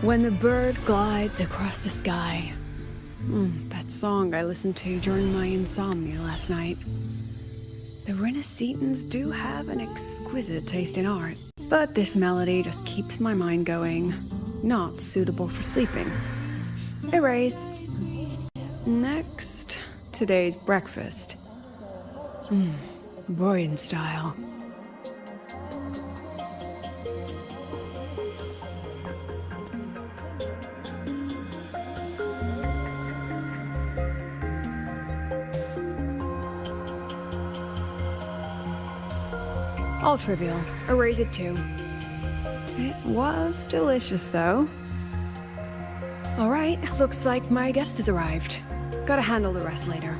When the bird glides across the sky. That song I listened to during my insomnia last night. The Renaissance do have an exquisite taste in art, but this melody just keeps my mind going. Not suitable for sleeping. Erase. Next, today's breakfast. Boyan style. All trivial. Erase it too. It was delicious, though. Alright, looks like my guest has arrived. Gotta handle the rest later.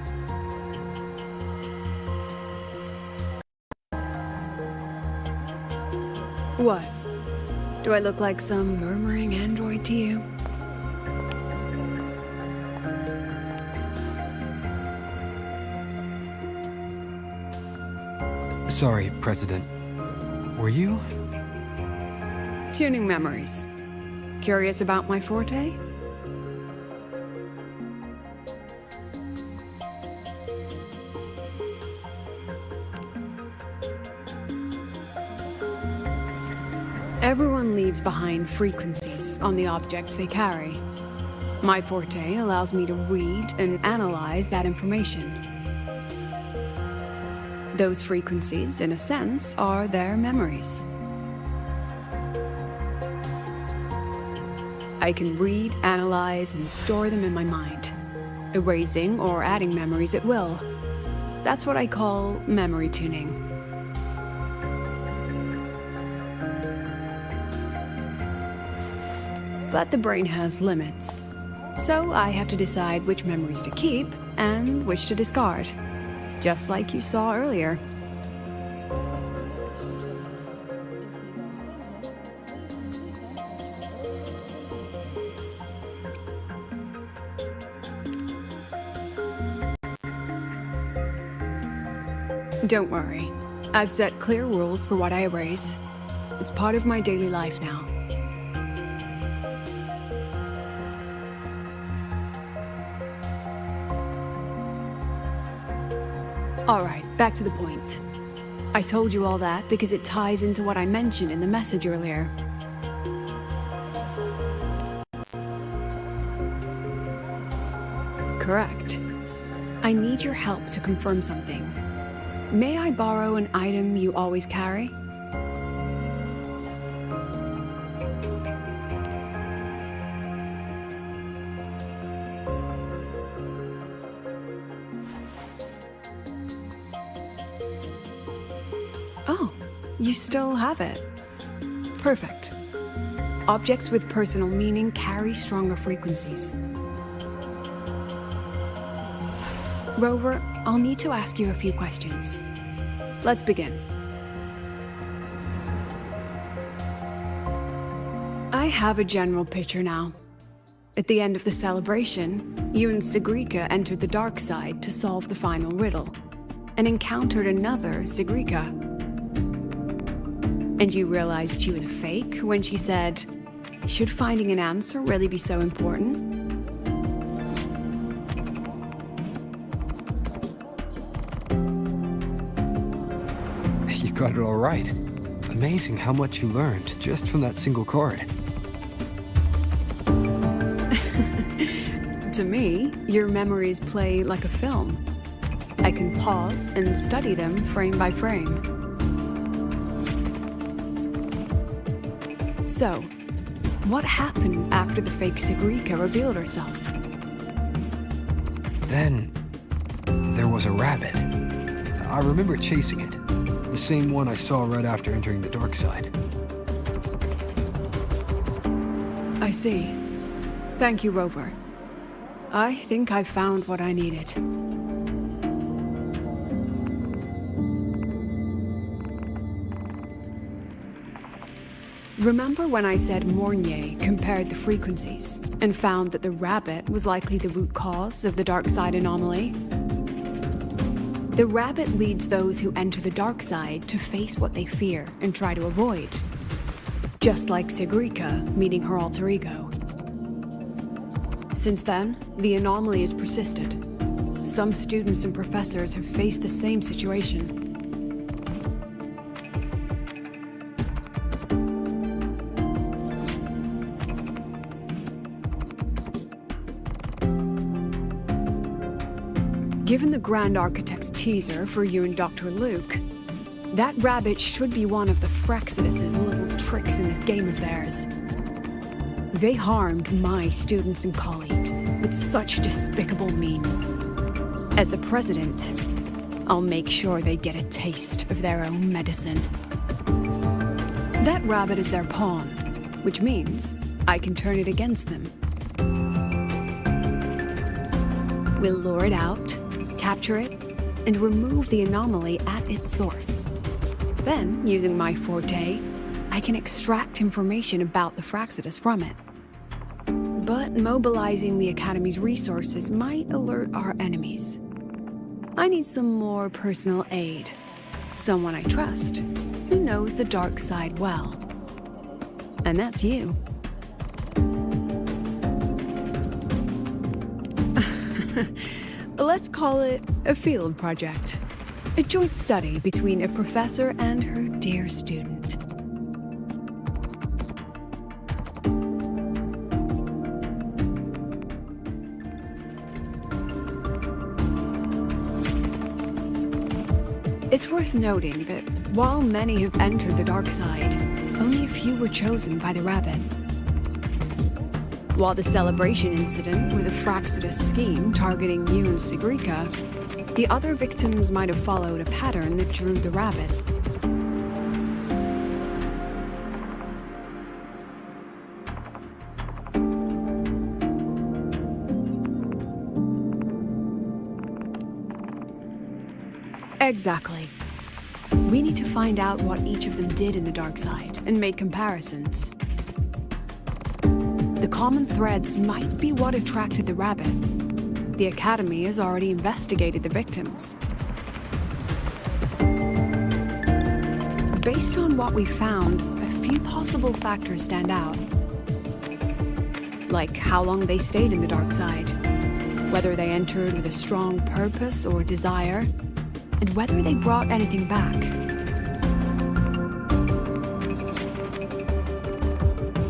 What? Do I look like some murmuring android to you? Sorry, President. Were you? Tuning memories. Curious about my forte? Everyone leaves behind frequencies on the objects they carry. My forte allows me to read and analyze that information. Those frequencies, in a sense, are their memories. I can read, analyze, and store them in my mind, erasing or adding memories at will. That's what I call memory tuning. But the brain has limits, so I have to decide which memories to keep and which to discard. Just like you saw earlier. Don't worry. I've set clear rules for what I erase. It's part of my daily life now. Alright, back to the point. I told you all that because it ties into what I mentioned in the message earlier. Correct. I need your help to confirm something. May I borrow an item you always carry? Oh, you still have it. Perfect. Objects with personal meaning carry stronger frequencies. Rover, I'll need to ask you a few questions. Let's begin. I have a general picture now. At the end of the celebration, you and Sigrika entered the dark side to solve the final riddle, and encountered another Sigrika. And you realized she was a fake when she said, "Should finding an answer really be so important?" You got it all right. Amazing how much you learned just from that single card. To me, your memories play like a film. I can pause and study them frame by frame. So, what happened after the fake Sigrika revealed herself? Then, there was a rabbit. I remember chasing it. The same one I saw right after entering the dark side. I see. Thank you, Rover. I think I've found what I needed. Remember when I said Mornier compared the frequencies and found that the rabbit was likely the root cause of the dark side anomaly? The rabbit leads those who enter the dark side to face what they fear and try to avoid. Just like Sigrika meeting her alter ego. Since then, the anomaly has persisted. Some students and professors have faced the same situation. Given the Grand Architect's teaser for you and Dr. Luke, that rabbit should be one of the Frexodus's little tricks in this game of theirs. They harmed my students and colleagues with such despicable means. As the president, I'll make sure they get a taste of their own medicine. That rabbit is their pawn, which means I can turn it against them. We'll lure it out, capture it, and remove the anomaly at its source. Then, using my forte, I can extract information about the Frexodus from it. But mobilizing the Academy's resources might alert our enemies. I need some more personal aid. Someone I trust, who knows the dark side well. And that's you. Let's call it a field project. A joint study between a professor and her dear student. It's worth noting that while many have entered the dark side, only a few were chosen by the rabbit. While the celebration incident was a Frexodus scheme targeting you and Sigrika, the other victims might have followed a pattern that drew the rabbit. Exactly. We need to find out what each of them did in the dark side and make comparisons. The common threads might be what attracted the rabbit. The Academy has already investigated the victims. Based on what we found, a few possible factors stand out. Like how long they stayed in the dark side, whether they entered with a strong purpose or desire, and whether they brought anything back.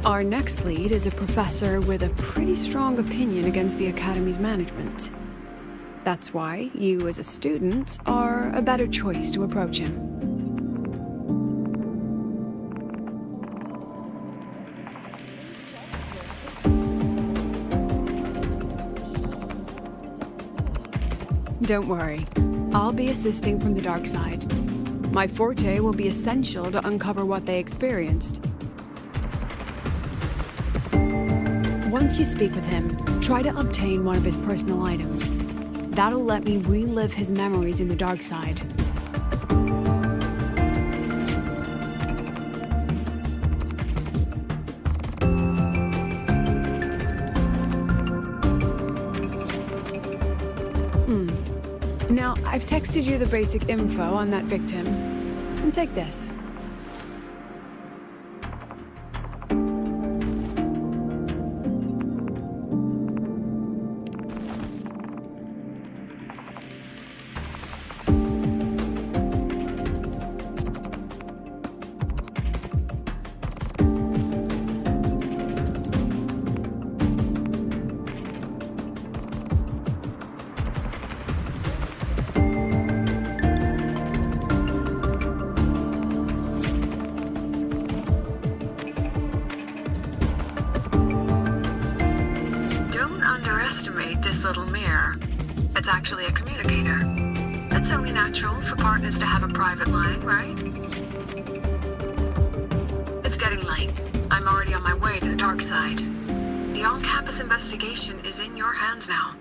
Our next lead is a professor with a pretty strong opinion against the Academy's management. That's why you, as a student, are a better choice to approach him. Don't worry, I'll be assisting from the dark side. My forte will be essential to uncover what they experienced. Once you speak with him, try to obtain one of his personal items. That'll let me relive his memories in the dark side. Now, I've texted you the basic info on that victim. And take this. Underestimate this little mirror. It's actually a communicator. It's only natural for partners to have a private line, right? It's getting late. I'm already on my way to the dark side. The on-campus investigation is in your hands now.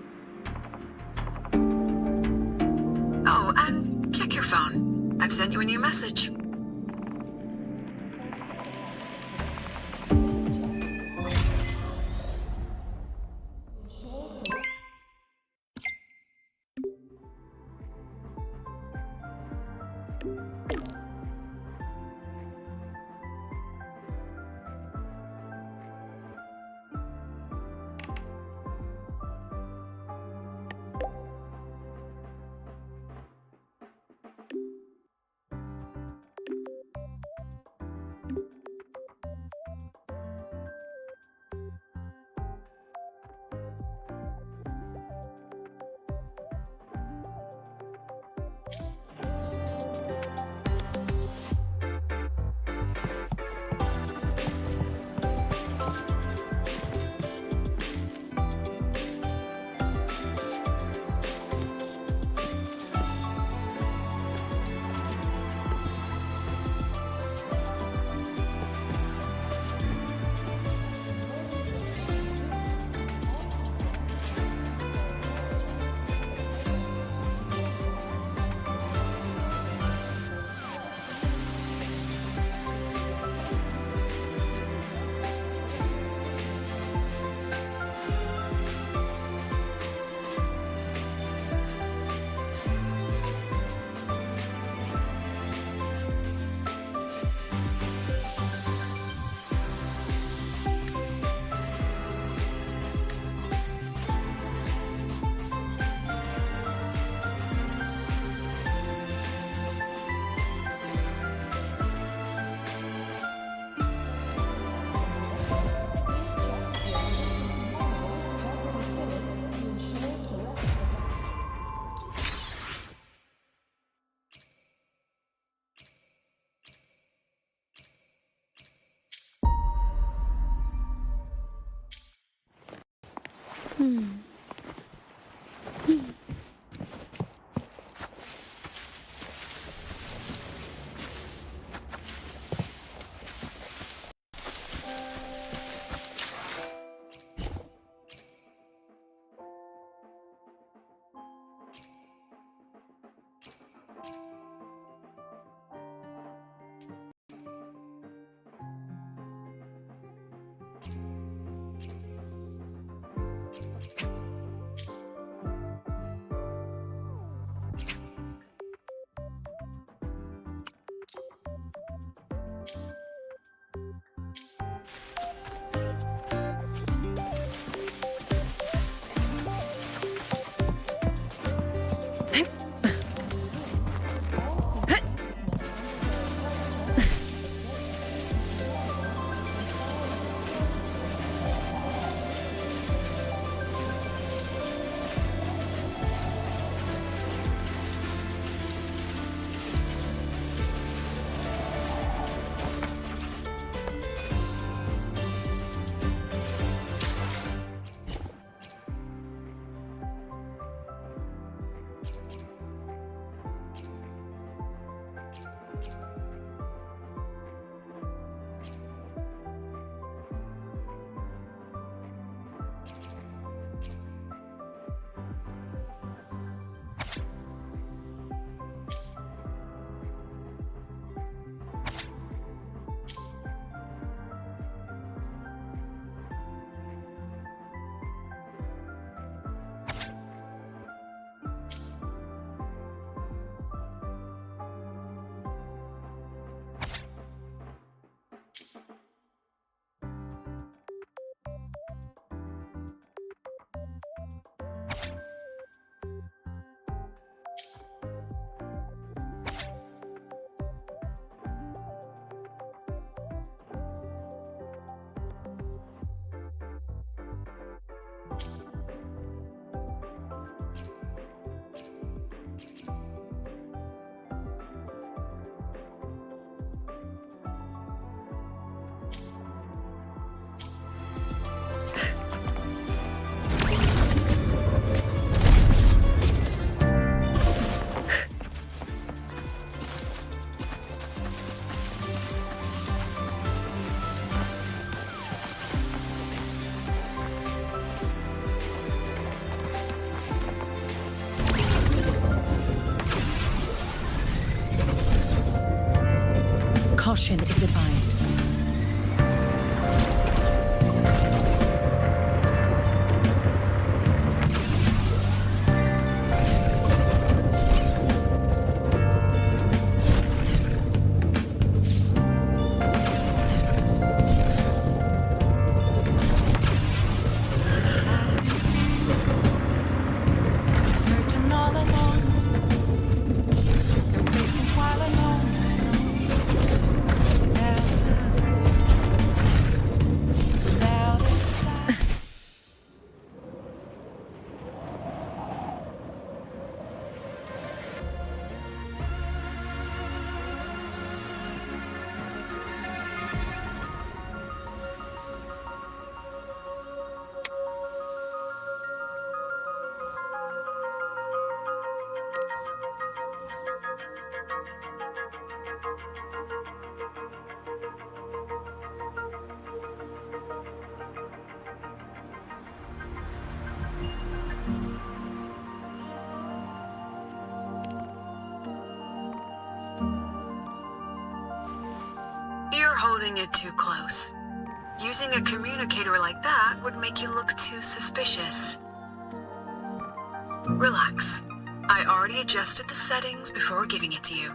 Oh, and check your phone. I've sent you a new message. Caution is advised. Searching all alone, you're facing while alone. Without a sign. You're holding it too close. Using a communicator like that would make you look too suspicious. Relax. I already adjusted the settings before giving it to you.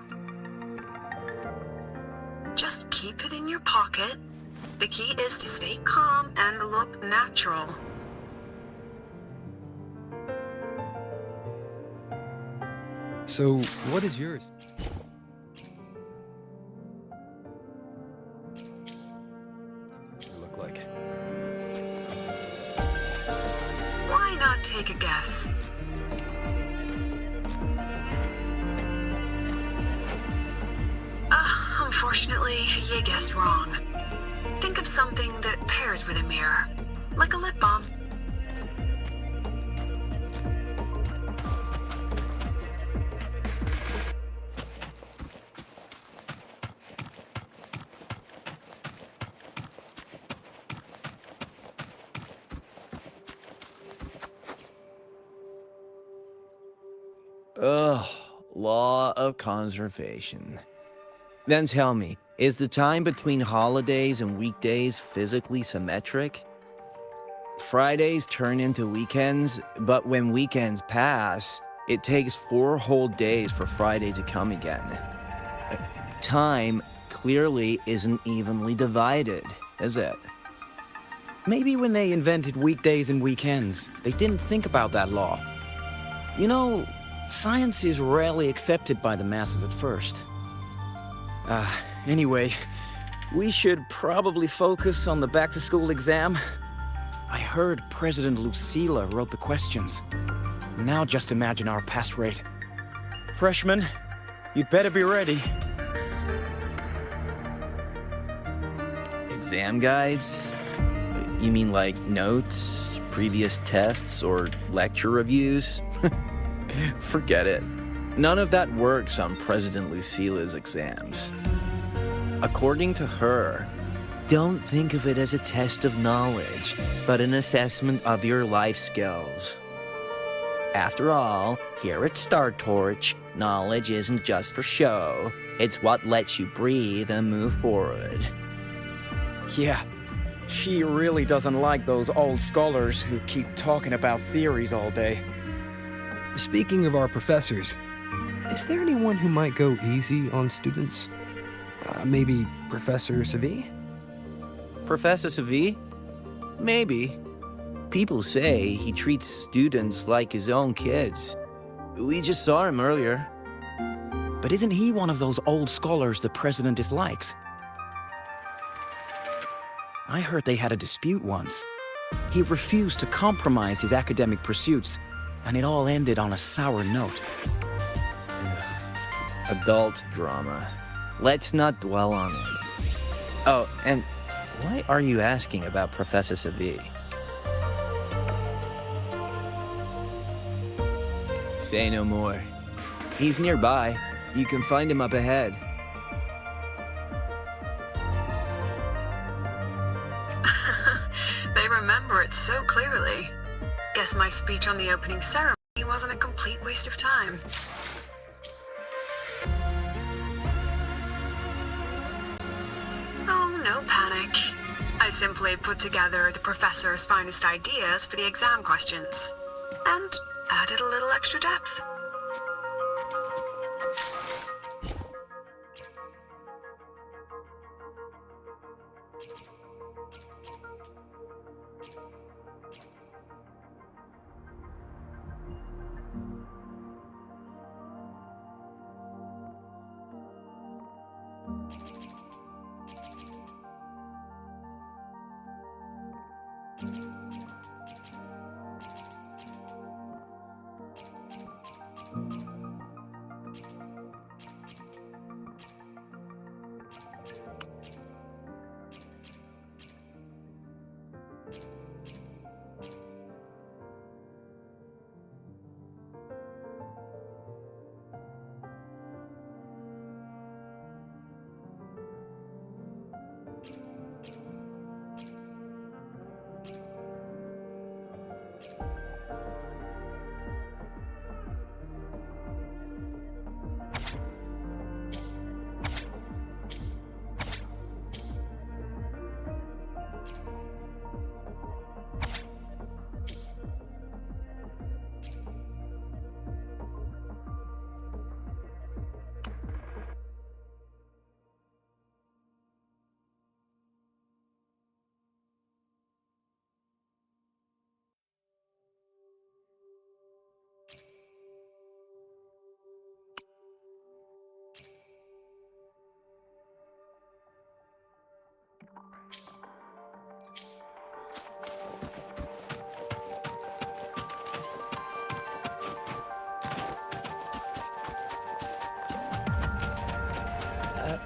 Just keep it in your pocket. The key is to stay calm and look natural. So, what is yours? Look like. Why not take a guess? Unfortunately, you guessed wrong. Think of something that pairs with a mirror, like a lip balm. Ugh, law of conservation. Then tell me, is the time between holidays and weekdays physically symmetric? Fridays turn into weekends, but when weekends pass, it takes 4 whole days for Friday to come again. Time clearly isn't evenly divided, is it? Maybe when they invented weekdays and weekends, they didn't think about that law. You know, science is rarely accepted by the masses at first. Anyway, we should probably focus on the back-to-school exam. I heard President Lucila wrote the questions. Now just imagine our pass rate. Freshmen, you'd better be ready. Exam guides? You mean like notes, previous tests, or lecture reviews? Forget it. None of that works on President Lucila's exams. According to her, don't think of it as a test of knowledge, but an assessment of your life skills. After all, here at Star Torch, knowledge isn't just for show. It's what lets you breathe and move forward. Yeah, she really doesn't like those old scholars who keep talking about theories all day. Speaking of our professors, is there anyone who might go easy on students? Maybe Professor Savi? Professor Savi? Maybe. People say he treats students like his own kids. We just saw him earlier. But isn't he one of those old scholars the president dislikes? I heard they had a dispute once. He refused to compromise his academic pursuits, and it all ended on a sour note. Adult drama. Let's not dwell on it. Oh, and why are you asking about Professor Savi? Say no more. He's nearby. You can find him up ahead. They remember it so clearly. Guess my speech on the opening ceremony wasn't a complete waste of time. Oh, no panic. I simply put together the professor's finest ideas for the exam questions, and added a little extra depth.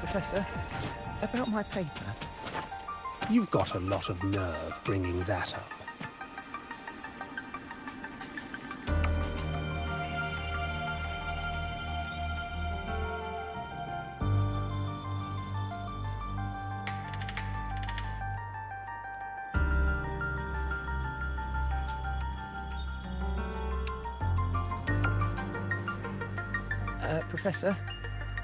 Professor, about my paper. You've got a lot of nerve bringing that up. Professor,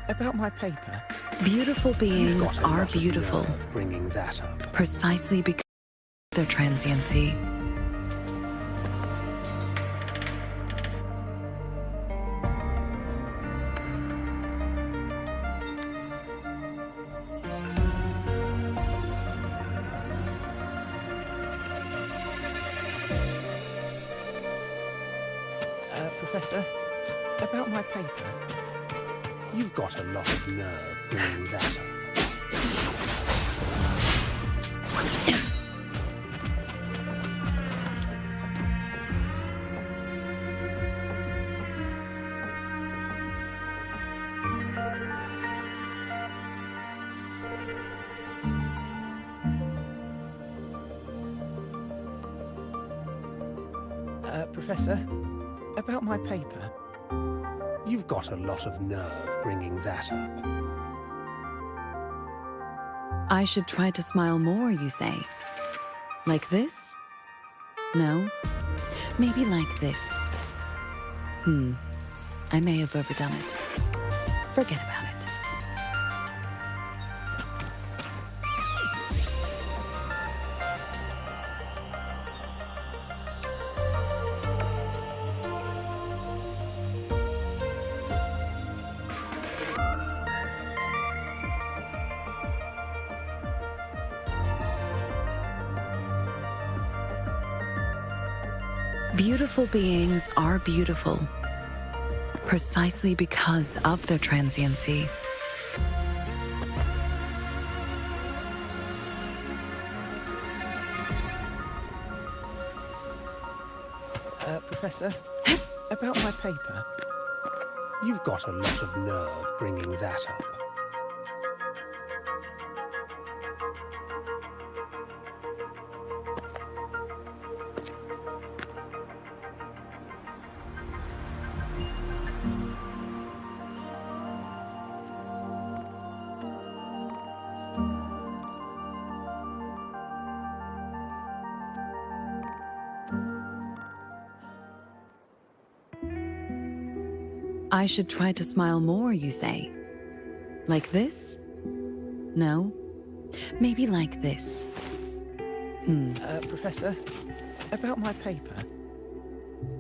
about my paper. Beautiful You've beings got a are lot of beautiful nerve bringing that up. precisely because of their transiency. Professor, about my paper. You've got a lot of nerve bringing that up. Professor, about my paper. You've got a lot of nerve bringing that up. I should try to smile more, you say? Like this? No? Maybe like this. I may have overdone it. Forget about it. Beautiful beings are beautiful precisely because of their transiency. Professor, about my paper. You've got a lot of nerve bringing that up. I should try to smile more, you say? Like this? No? Maybe like this. Professor, about my paper.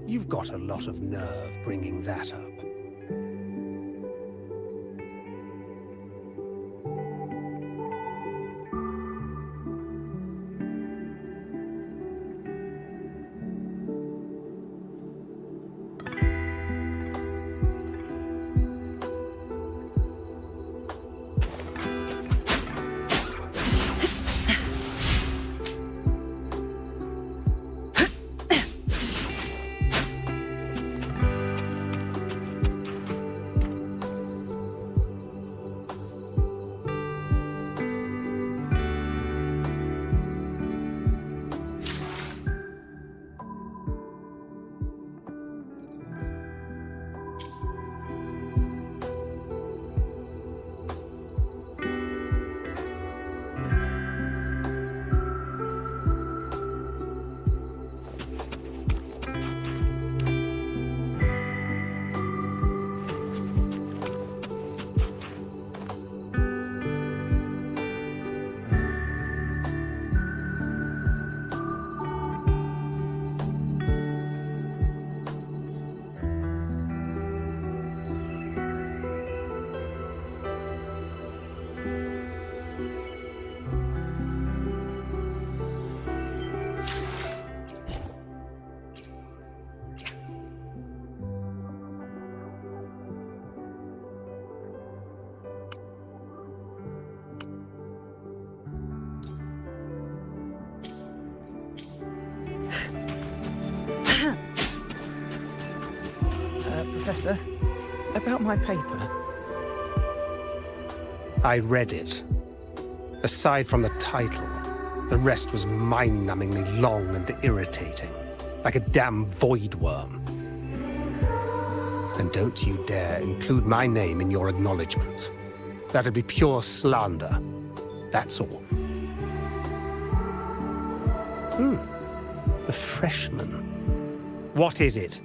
You've got a lot of nerve bringing that up. Professor, about my paper. I read it. Aside from the title, the rest was mind-numbingly long and irritating, like a damn void worm. And don't you dare include my name in your acknowledgement. That'd be pure slander. That's all. The freshman. What is it?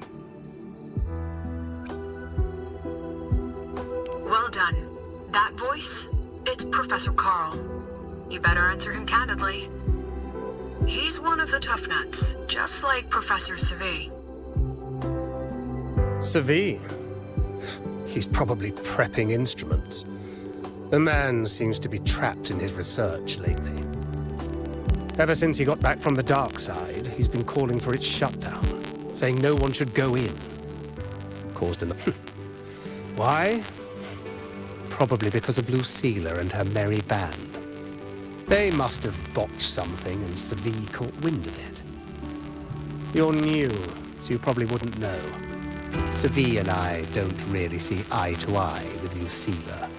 That voice? It's Professor Carl. You better answer him candidly. He's one of the tough nuts, just like Professor Savi. Savi? He's probably prepping instruments. The man seems to be trapped in his research lately. Ever since he got back from the dark side, he's been calling for its shutdown, saying no one should go in. Caused an... Why? Probably because of Lucilla and her merry band. They must have botched something and Savi caught wind of it. You're new, so you probably wouldn't know. Savi and I don't really see eye to eye with Lucilla.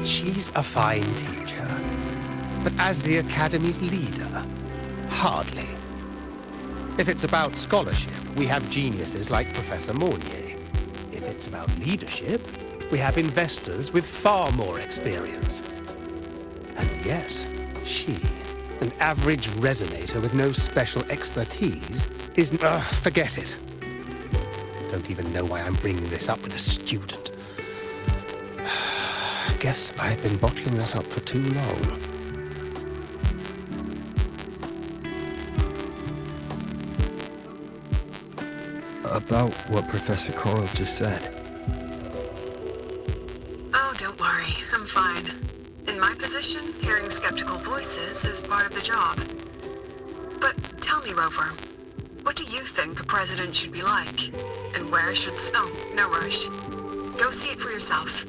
She's a fine teacher, but as the Academy's leader, hardly. If it's about scholarship, we have geniuses like Professor Mornier. If it's about leadership, we have investors with far more experience. And yes, she, an average resonator with no special expertise, is... forget it. Don't even know why I'm bringing this up with a student. Guess I've been bottling that up for too long. About what Professor Carl just said. Oh, don't worry. I'm fine. In my position, hearing skeptical voices is part of the job. But tell me, Rover, what do you think a president should be like? And where should... Oh, no rush. Go see it for yourself.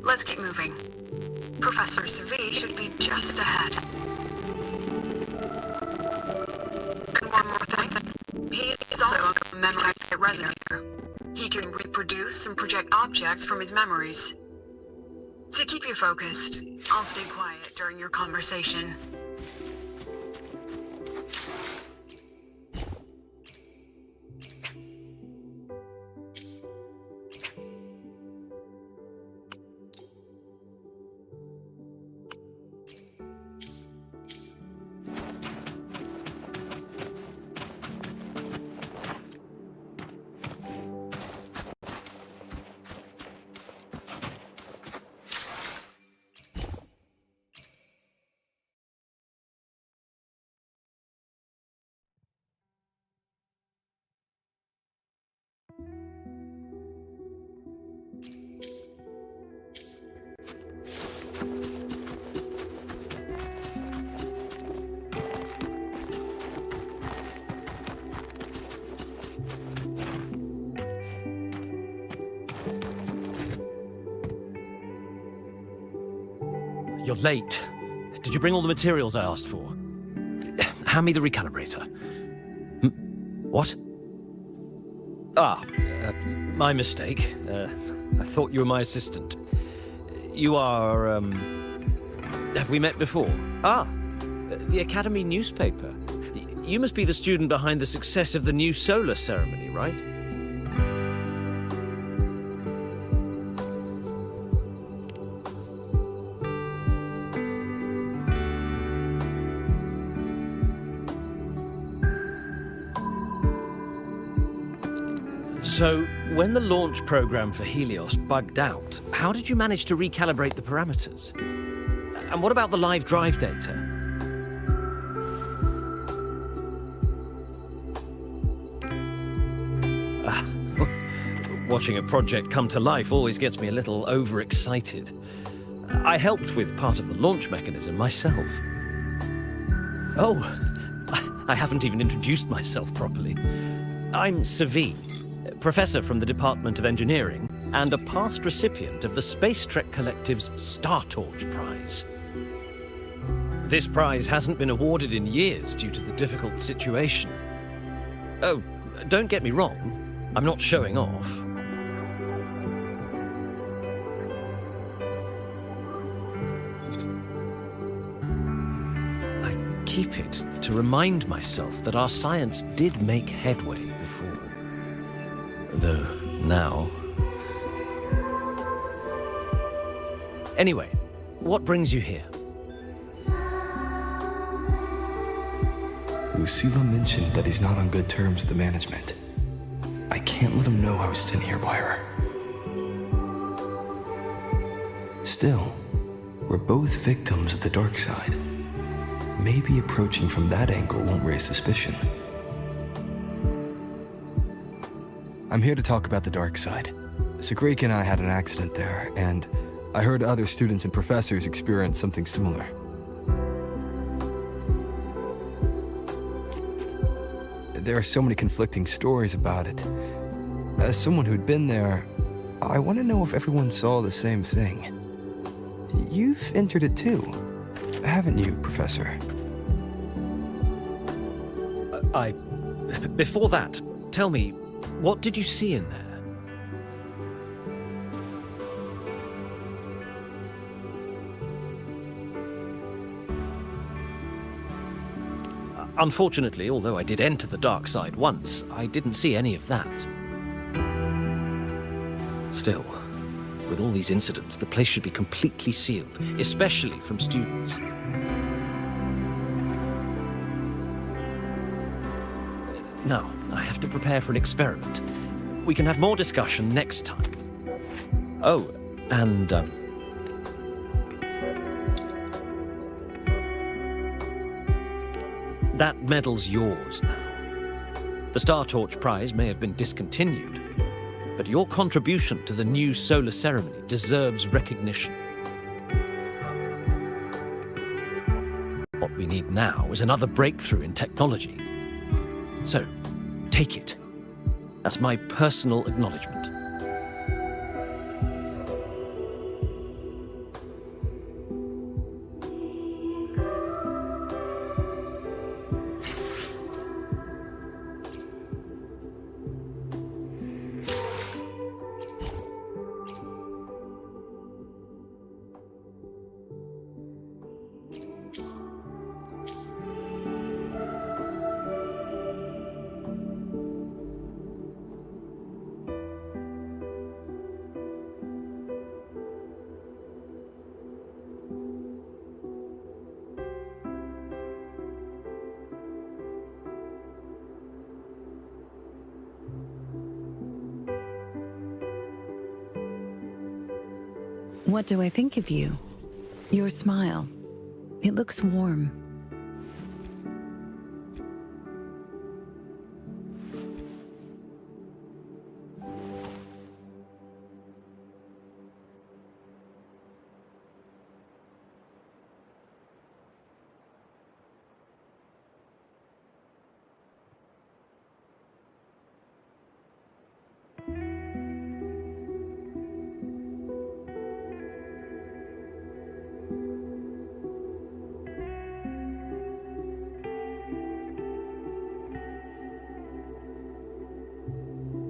Let's keep moving. Professor Savi should be just ahead. And one more thing. He is also a memory resonator. He can reproduce and project objects from his memories. To keep you focused, I'll stay quiet during your conversation. You're late. Did you bring all the materials I asked for? Hand me the recalibrator. What? My mistake. I thought you were my assistant. You are, Have we met before? The Academy newspaper. You must be the student behind the success of the new solar ceremony, right? So, when the launch program for Helios bugged out, how did you manage to recalibrate the parameters? And what about the live drive data? Watching a project come to life always gets me a little overexcited. I helped with part of the launch mechanism myself. Oh, I haven't even introduced myself properly. I'm Savi, professor from the Department of Engineering, and a past recipient of the Space Trek Collective's Star Torch Prize. This prize hasn't been awarded in years due to the difficult situation. Oh, don't get me wrong, I'm not showing off. I keep it to remind myself that our science did make headway before. Though now... Anyway, what brings you here? Lucilla mentioned that he's not on good terms with the management. I can't let him know I was sent here by her. Still, we're both victims of the dark side. Maybe approaching from that angle won't raise suspicion. I'm here to talk about the dark side. Sagreek and I had an accident there, and I heard other students and professors experience something similar. There are so many conflicting stories about it. As someone who'd been there, I want to know if everyone saw the same thing. You've entered it too, haven't you, Professor? Before that, tell me, what did you see in there? Unfortunately, although I did enter the dark side once, I didn't see any of that. Still, with all these incidents, the place should be completely sealed, especially from students. Now, I have to prepare for an experiment. We can have more discussion next time. Oh, and, that medal's yours now. The Star Torch Prize may have been discontinued, but your contribution to the new solar ceremony deserves recognition. What we need now is another breakthrough in technology. So, take it as my personal acknowledgement. What do I think of you? Your smile. It looks warm.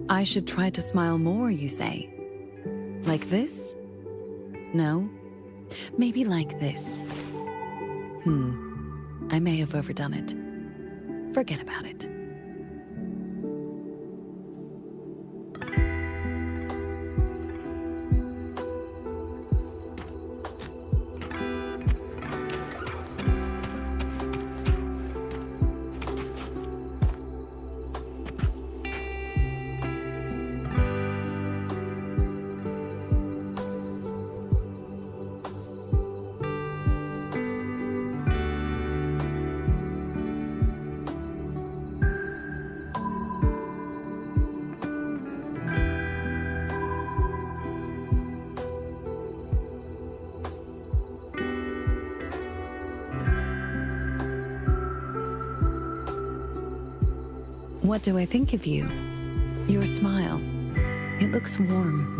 I should try to smile more, you say? Like this? No? Maybe like this. I may have overdone it. Forget about it. What do I think of you? Your smile. It looks warm.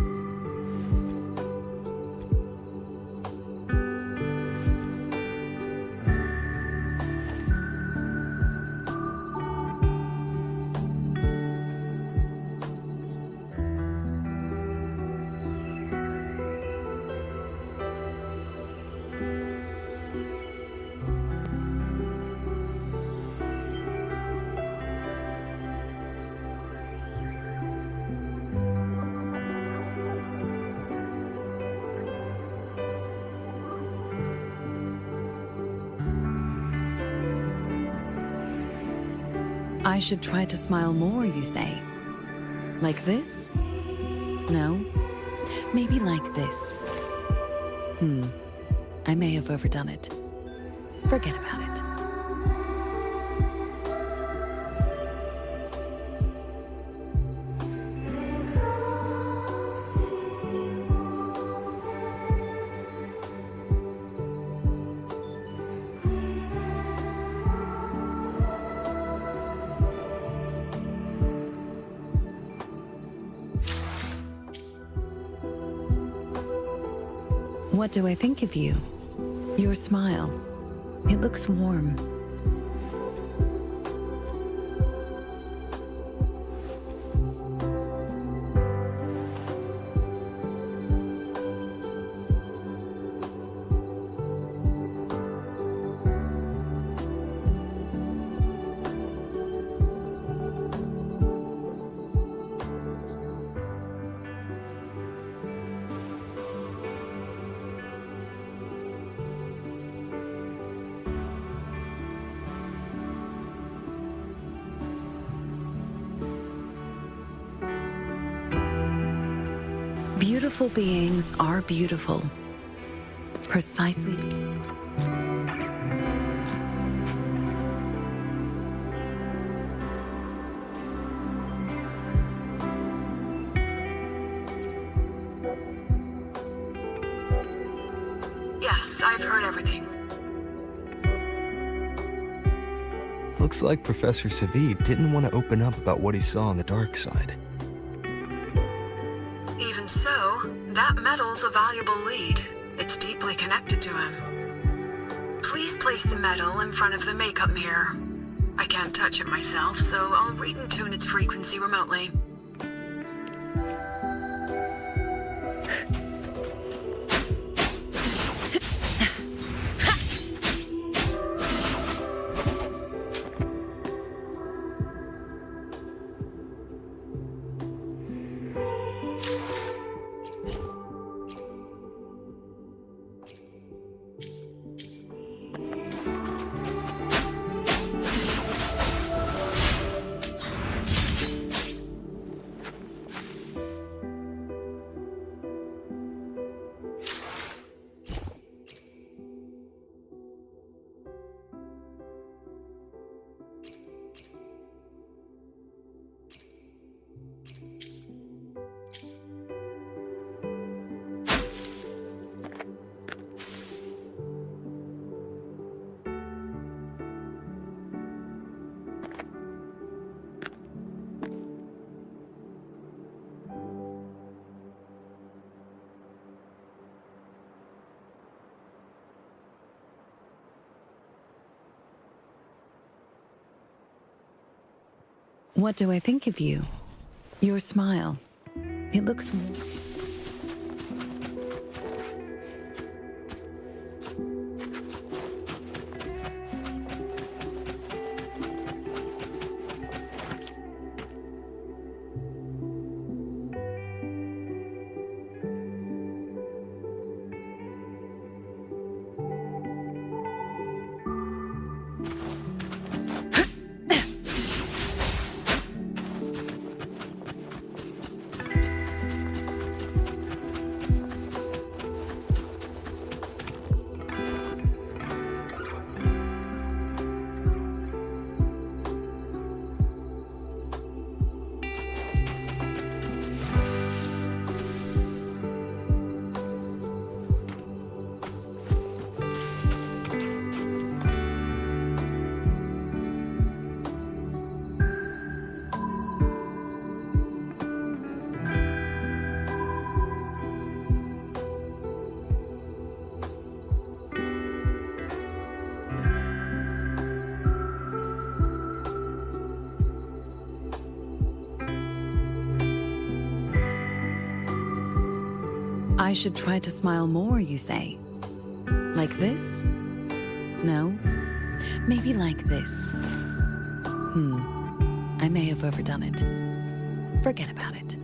I should try to smile more, you say? Like this? No? Maybe like this. I may have overdone it. Forget about it. What do I think of you? Your smile. It looks warm. Beautiful beings are beautiful. Precisely. Yes, I've heard everything. Looks like Professor Savid didn't want to open up about what he saw on the dark side. Even so, that medal's a valuable lead. It's deeply connected to him. Please place the medal in front of the makeup mirror. I can't touch it myself, so I'll read and tune its frequency remotely. What do I think of you? Your smile. It looks warm. I should try to smile more, you say? Like this? No? Maybe like this. I may have overdone it. Forget about it.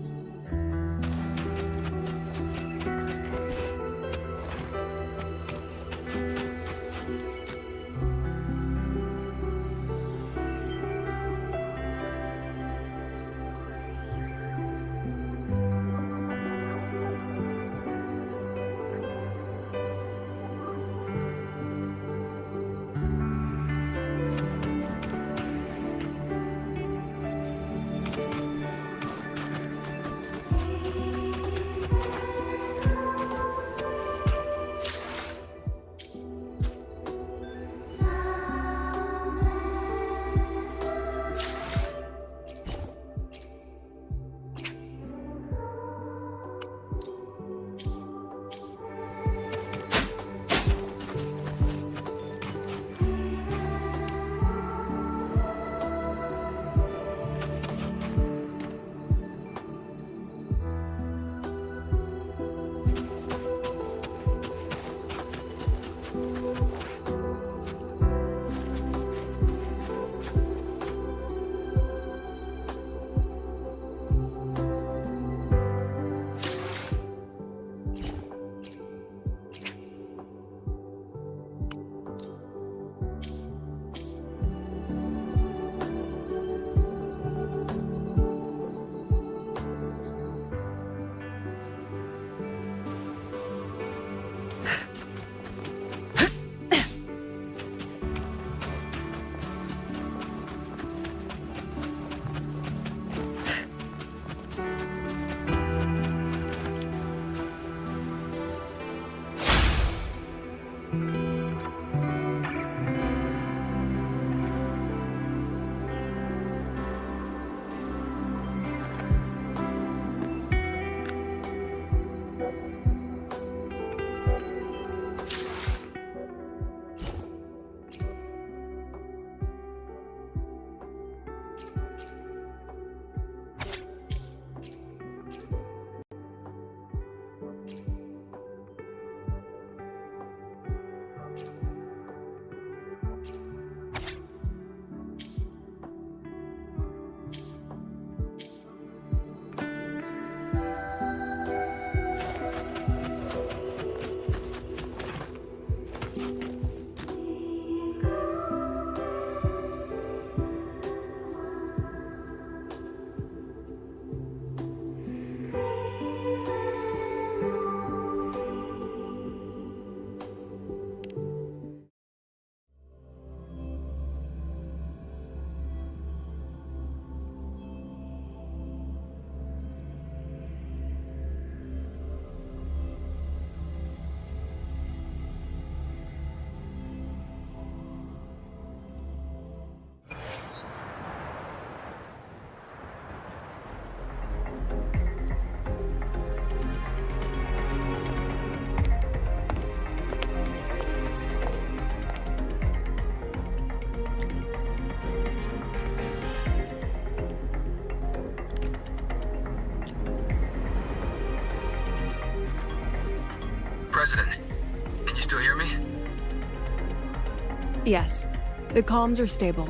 Yes, the comms are stable.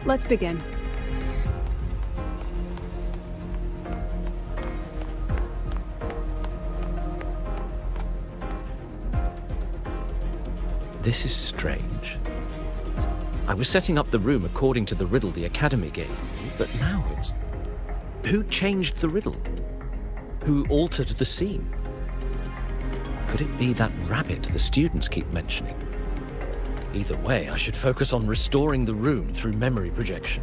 Let's begin. This is strange. I was setting up the room according to the riddle the Academy gave me, but now it's... Who changed the riddle? Who altered the scene? Could it be that rabbit the students keep mentioning? Either way, I should focus on restoring the room through memory projection.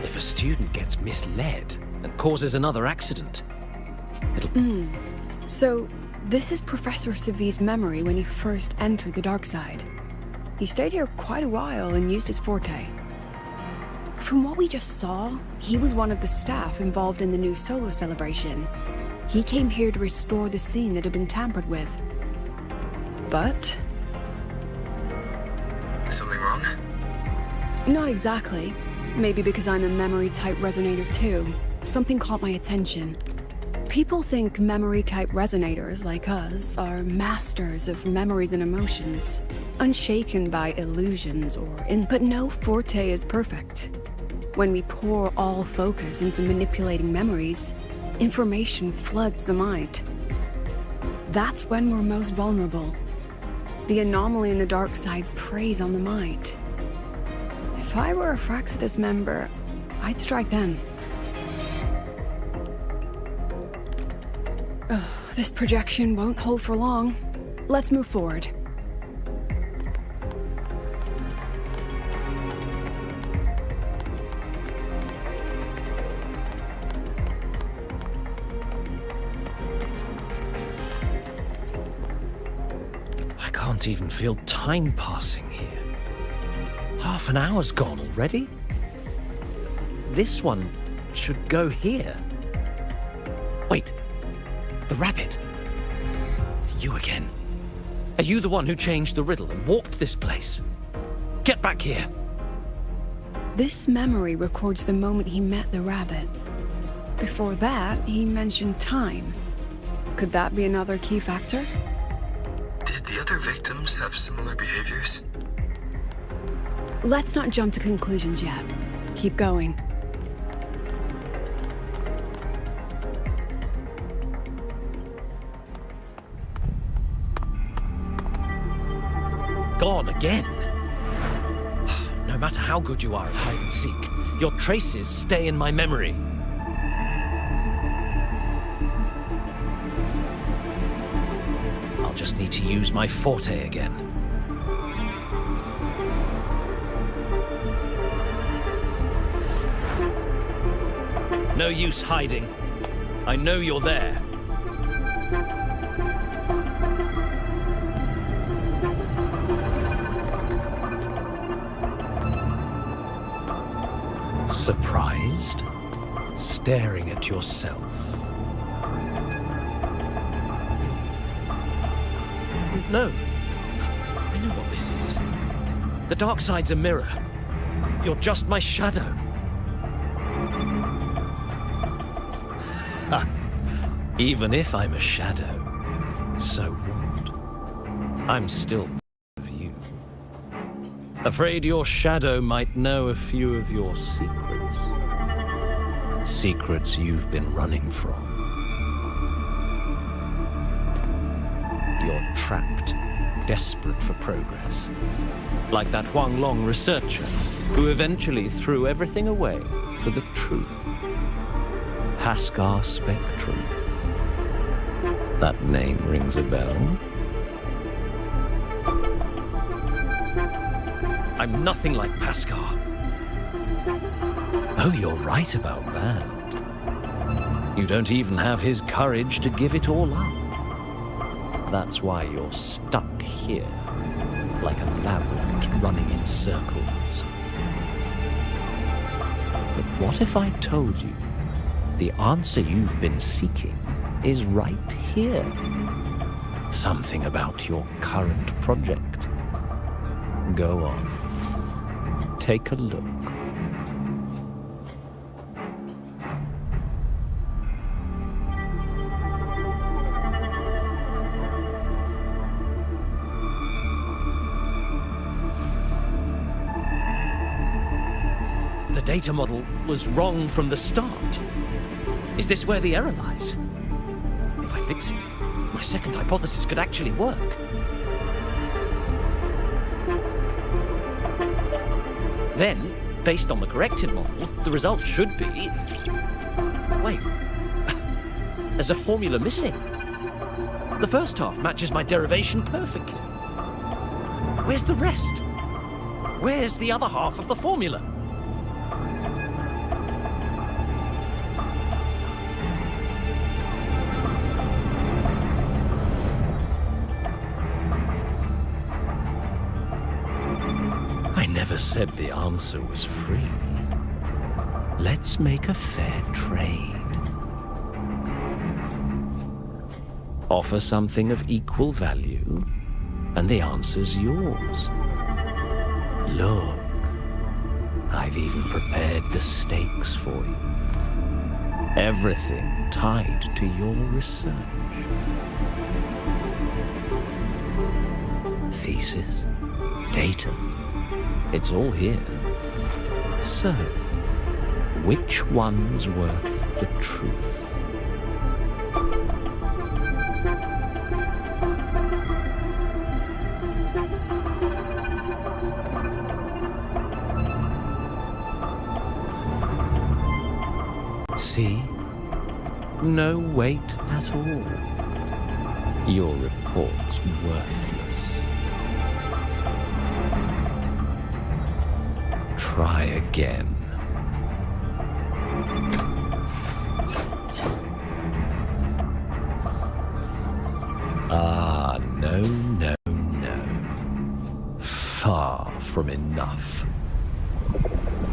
If a student gets misled and causes another accident, it'll... So, this is Professor Savi's memory when he first entered the dark side. He stayed here quite a while and used his forte. From what we just saw, he was one of the staff involved in the new solar celebration. He came here to restore the scene that had been tampered with. But... Something wrong? not exactly. Maybe because I'm a memory-type resonator too. Something caught my attention. People think memory-type resonators like us are masters of memories and emotions, unshaken by illusions but no forte is perfect. When we pour all focus into manipulating memories, information floods the mind. That's when we're most vulnerable. The anomaly in the dark side preys on the mind. If I were a Fraxidus member, I'd strike then. This projection won't hold for long. Let's move forward. I can't even feel time passing here. Half an hour's gone already? This one should go here. Wait, the rabbit. You again. Are you the one who changed the riddle and walked this place? Get back here. This memory records the moment he met the rabbit. Before that, he mentioned time. Could that be another key factor? Did the other victims have similar behaviors? Let's not jump to conclusions yet. Keep going. Gone again. No matter how good you are at hide and seek, your traces stay in my memory. I'll just need to use my forte again. No use hiding. I know you're there. Surprised? Staring at yourself. No. I know what this is. The dark side's a mirror. You're just my shadow. Ha. Even if I'm a shadow, so what? I'm still of you. Afraid your shadow might know a few of your secrets. Secrets you've been running from. You're trapped, desperate for progress. Like that Huanglong researcher who eventually threw everything away for the truth. Haskar Spectrum. That name rings a bell. I'm nothing like Paskar. Oh, you're right about that. You don't even have his courage to give it all up. That's why you're stuck here, like a labyrinth running in circles. But what if I told you the answer you've been seeking is right here? Something about your current project. Go on. Take a look. data model was wrong from the start? Is this where the error lies? If I fix it, my second hypothesis could actually work. Then, based on the corrected model, the result should be... Wait. There's a formula missing. The first half matches my derivation perfectly. Where's the rest? Where's the other half of the formula? I never said the answer was free. Let's make a fair trade. Offer something of equal value, and the answer's yours. Look, I've even prepared the stakes for you. Everything tied to your research. Thesis, data, it's all here. So, which one's worth the truth? See? No weight at all. Your report's worthless. Try again. Ah, no, no, no. Far from enough.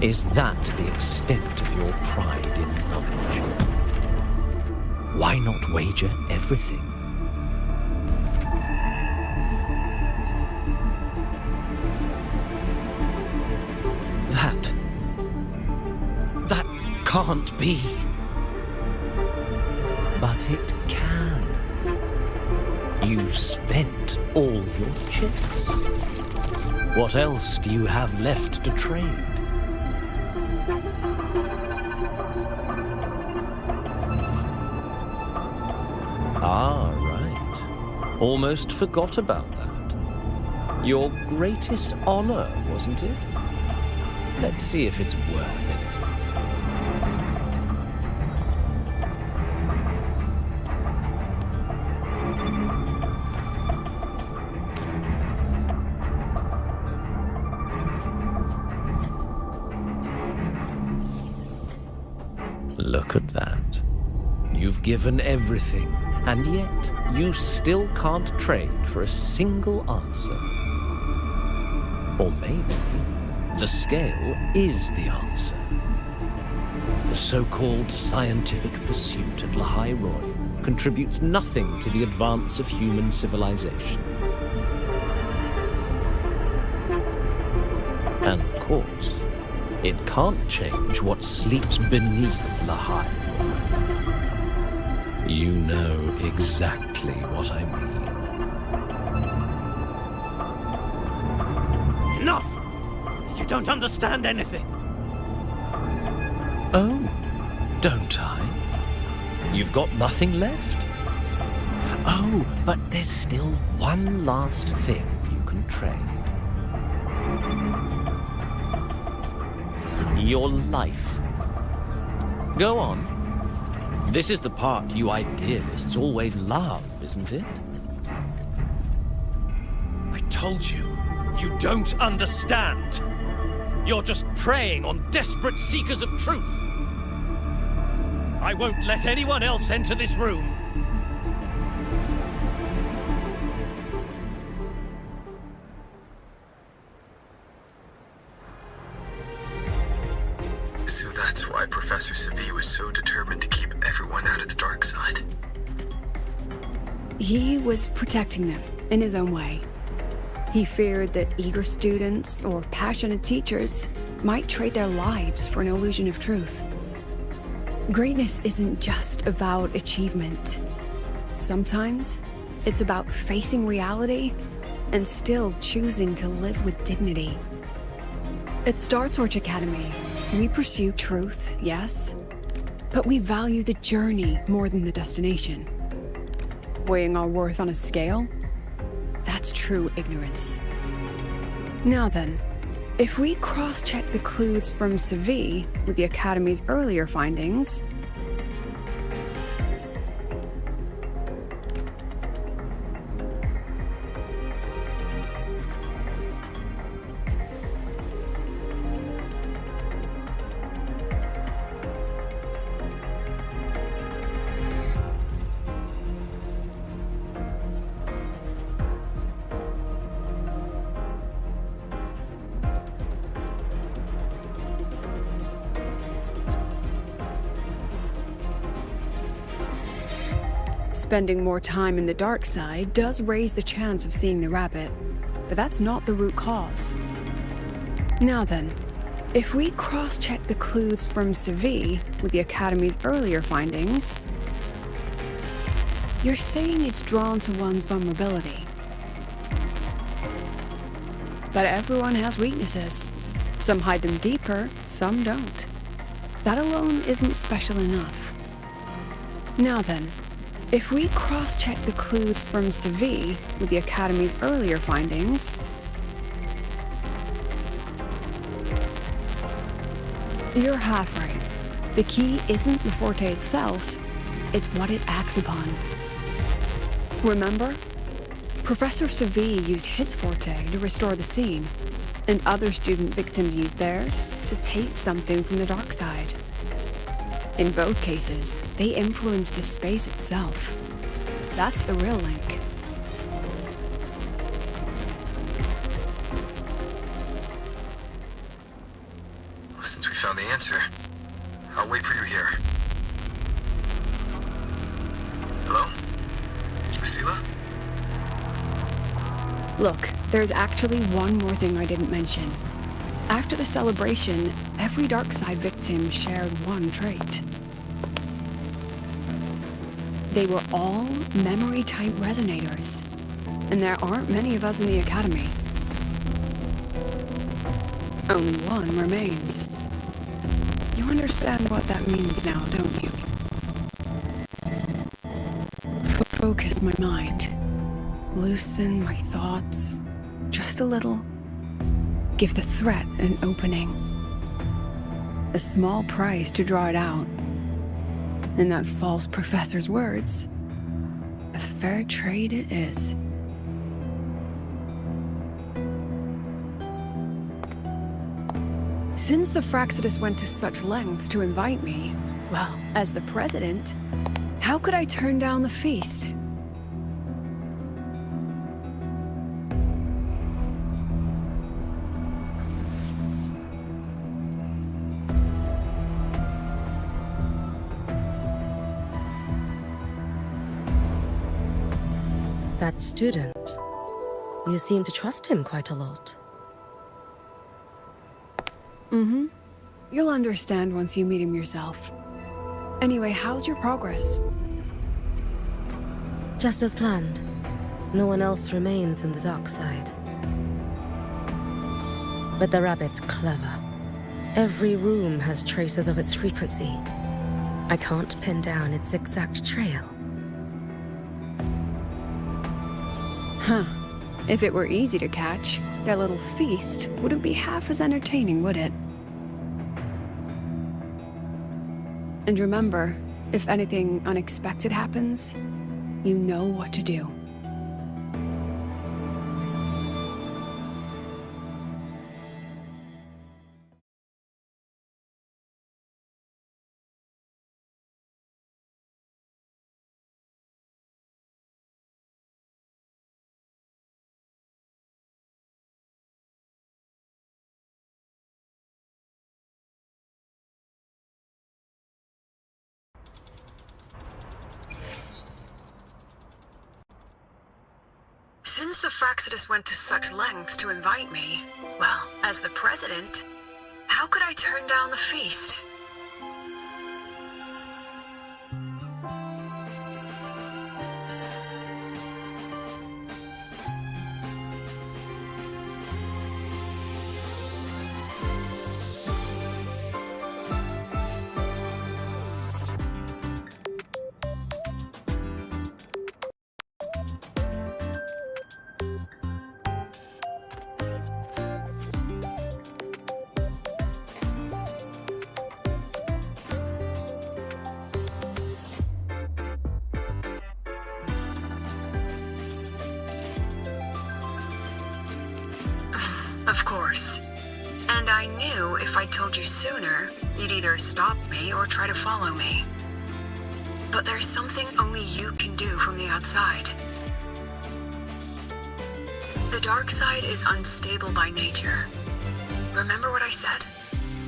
Is that the extent of your pride in knowledge? Why not wager everything? That can't be. But it can. You've spent all your chips. What else do you have left to trade? Ah, right. Almost forgot about that. Your greatest honor, wasn't it? Let's see if it's worth anything. Look at that. You've given everything, and yet you still can't trade for a single answer. Or maybe the scale is the answer. The so-called scientific pursuit at Lahai Roy contributes nothing to the advance of human civilization. And of course, it can't change what sleeps beneath Lahai Roy. You know exactly what I mean. Enough! You don't understand anything. Oh, don't I? You've got nothing left? Oh, but there's still one last thing you can trade. Your life. Go on. This is the part you idealists always love, isn't it? I told you, you don't understand. You're just preying on desperate seekers of truth. I won't let anyone else enter this room. So that's why Professor Savi was so determined to keep everyone out of the dark side. He was protecting them in his own way. He feared that eager students or passionate teachers might trade their lives for an illusion of truth. Greatness isn't just about achievement. Sometimes it's about facing reality and still choosing to live with dignity. At Star Torch Academy, We pursue truth, yes, but we value the journey more than the destination. Weighing our worth on a scale? That's true ignorance. Now then, if we cross-check the clues from Seville with the Academy's earlier findings, spending more time in the dark side does raise the chance of seeing the rabbit, but that's not the root cause. Now then, if we cross-check the clues from Seville with the Academy's earlier findings, you're saying it's drawn to one's vulnerability. But everyone has weaknesses. Some hide them deeper, some don't. That alone isn't special enough. Now then, if we cross-check the clues from Seville with the Academy's earlier findings, you're half right. The key isn't the forte itself, it's what it acts upon. Remember? Professor Seville used his forte to restore the scene, and other student victims used theirs to take something from the dark side. In both cases, they influence the space itself. That's the real link. Well, since we found the answer, I'll wait for you here. Hello? Lucila? Look, there's actually one more thing I didn't mention. After the celebration, every dark side victim shared one trait. They were all memory-type resonators, and there aren't many of us in the Academy. Only one remains. You understand what that means now, don't you? Focus my mind. Loosen my thoughts. Just a little. Give the threat an opening. A small price to draw it out. In that false professor's words, a fair trade it is. Since the Fraxidus went to such lengths to invite me, well, as the president, how could I turn down the feast? That student. You seem to trust him quite a lot. Mm-hmm. You'll understand once you meet him yourself. Anyway, how's your progress? Just as planned. No one else remains in the dark side. But the rabbit's clever. Every room has traces of its frequency. I can't pin down its exact trail. Huh. If it were easy to catch, their little feast wouldn't be half as entertaining, would it? And remember, if anything unexpected happens, you know what to do. Since the Fraxidus went to such lengths to invite me, well, as the president, how could I turn down the feast? Of course. And I knew if I told you sooner, you'd either stop me or try to follow me. But there's something only you can do from the outside. The dark side is unstable by nature. Remember what I said?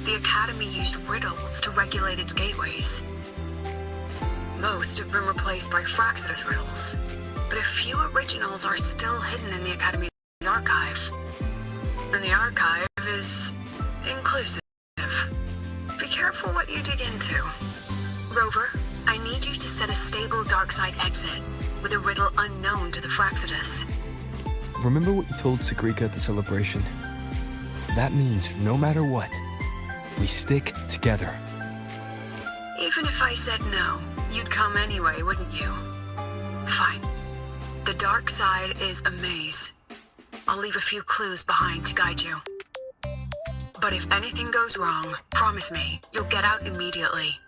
The Academy used riddles to regulate its gateways. Most have been replaced by Fractus riddles, but a few originals are still hidden in the Academy's archive. And the archive is inclusive. Be careful what you dig into. Rover, I need you to set a stable dark side exit with a riddle unknown to the Fractus. Remember what you told Sagrika at the celebration? That means no matter what, we stick together. Even if I said no, you'd come anyway, wouldn't you? Fine. The dark side is a maze. I'll leave a few clues behind to guide you. But if anything goes wrong, promise me, you'll get out immediately.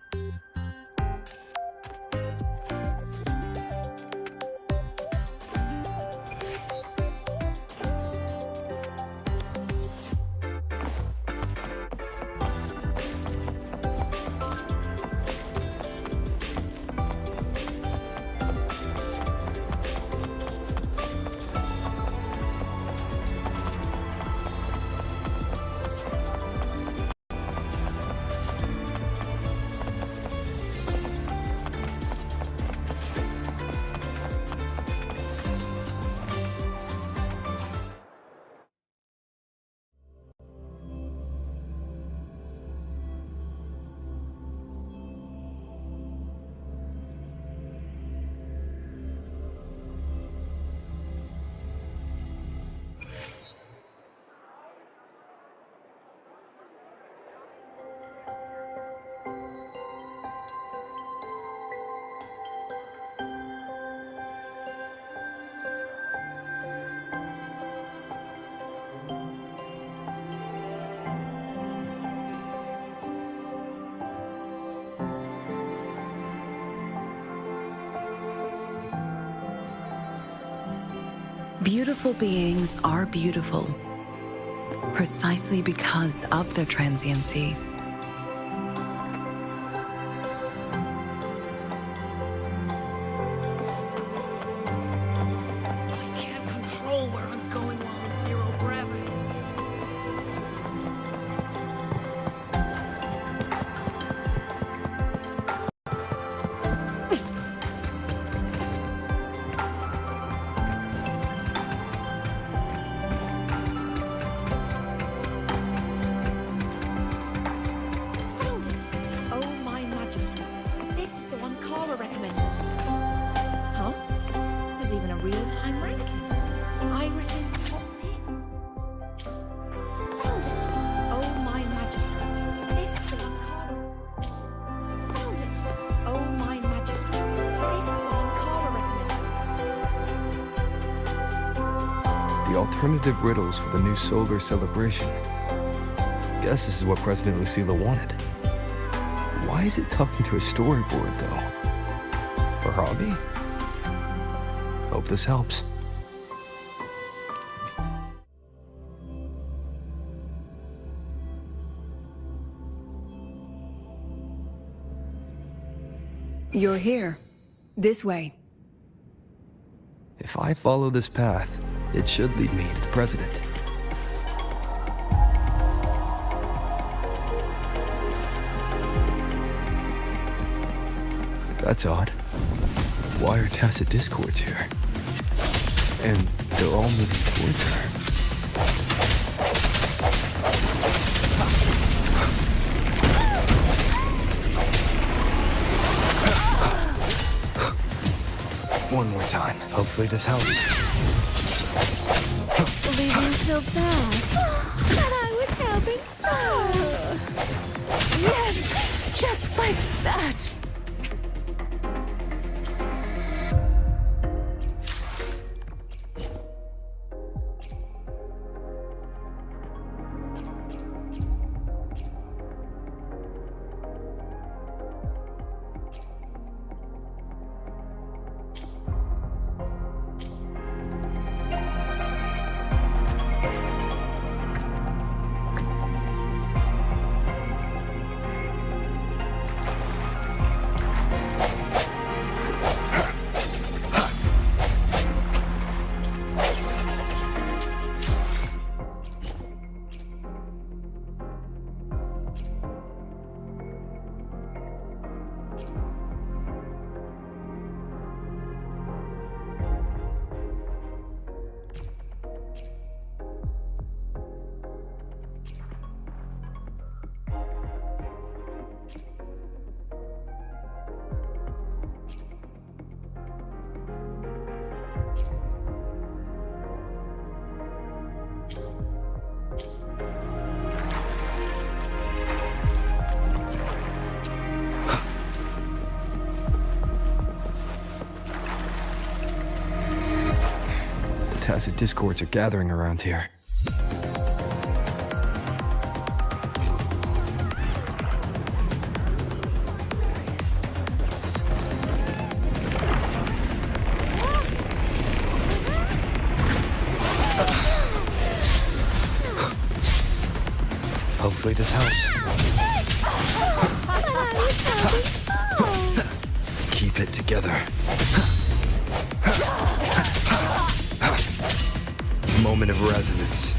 Beautiful beings are beautiful, precisely because of their transiency. I can't control where I'm going while in zero gravity. Found it! Oh, my magistrate. This is the one Kara recommended. Huh? There's even a real-time ranking. Iris's top picks. Found it! Oh, my magistrate. This is the one Kara... Found it! Oh, my magistrate. This is the one Kara recommended. The alternative riddles for the new solar celebration. Guess this is what President Lucila wanted. Why is it tucked into a storyboard, though? Her hobby? Hope this helps. You're here. This way. If I follow this path, it should lead me to the president. That's odd. Why are tacit discords here? And they're all moving towards her. One more time. Hopefully this helps. Leaving so fast. But I was helping. Yes! Just like that! Tacit discords are gathering around here. Hopefully this helps. Keep it together. Moment of resonance.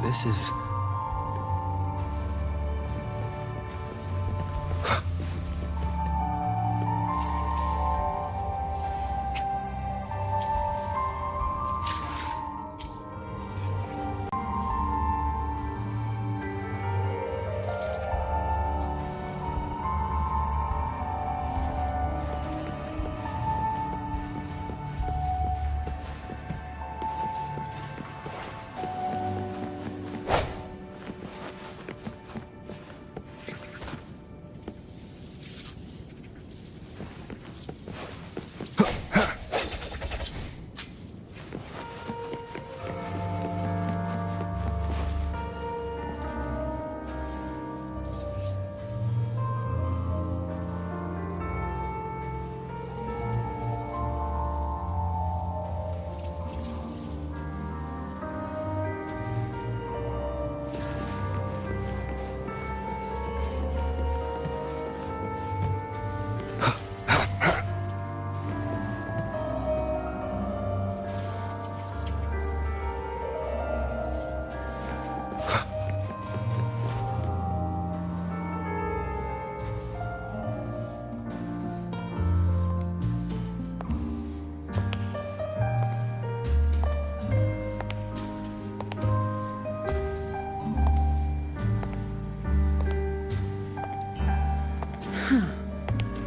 This is...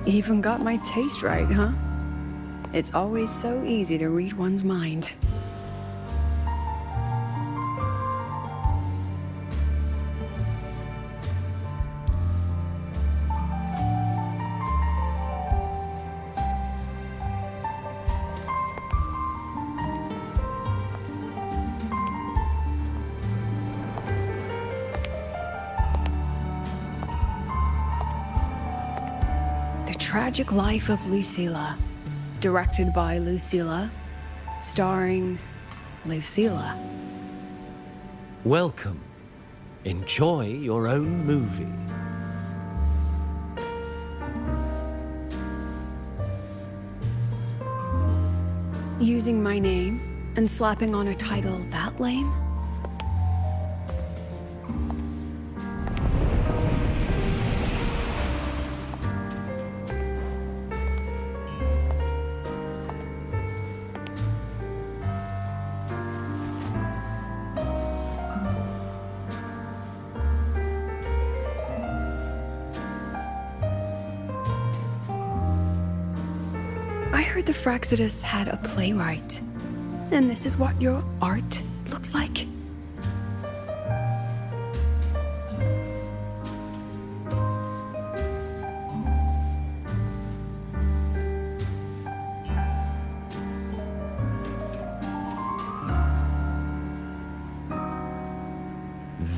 Even got my taste right, huh? It's always so easy to read one's mind. Tragic Life of Lucilla, directed by Lucilla, starring Lucilla. Welcome. Enjoy your own movie. Using my name and slapping on a title that lame? I heard the Fraxidus had a playwright. And this is what your art looks like?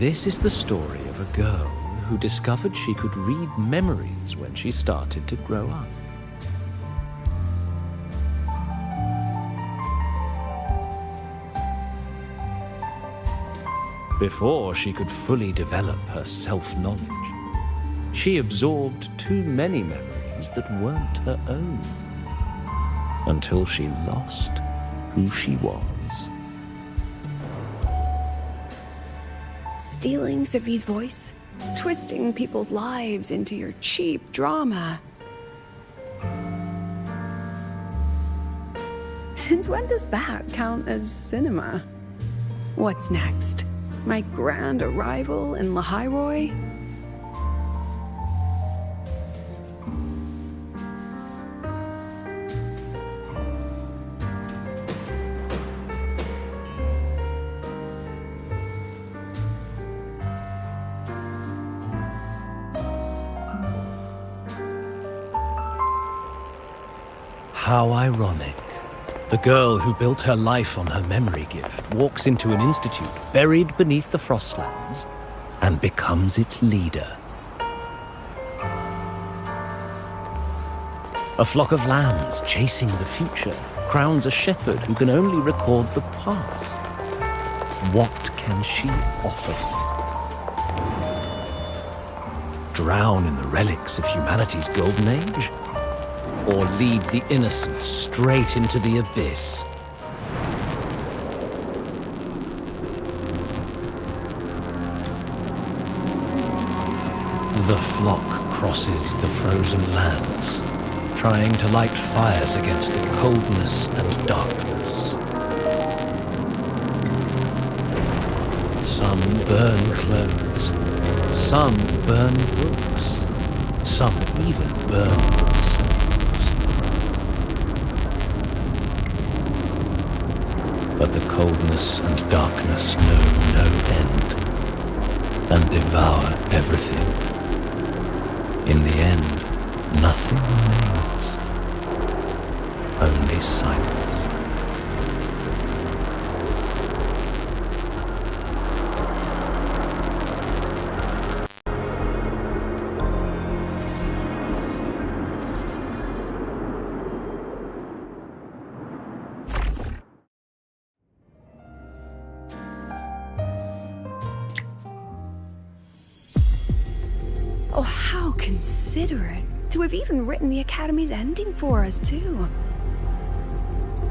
This is the story of a girl who discovered she could read memories when she started to grow up. Before she could fully develop her self-knowledge, she absorbed too many memories that weren't her own, until she lost who she was. Stealing Sophie's voice? Twisting people's lives into your cheap drama? Since when does that count as cinema? What's next? My grand arrival in Lahairoi? How ironic. The girl who built her life on her memory gift walks into an institute buried beneath the Frostlands and becomes its leader. A flock of lambs chasing the future crowns a shepherd who can only record the past. What can she offer? Drown in the relics of humanity's golden age? Or lead the innocent straight into the abyss? The flock crosses the frozen lands, trying to light fires against the coldness and darkness. Some burn clothes, some burn books, some even burn themselves. But the coldness and darkness know no end, and devour everything. In the end, nothing remains, only silence. Oh, how considerate to have even written the Academy's ending for us, too.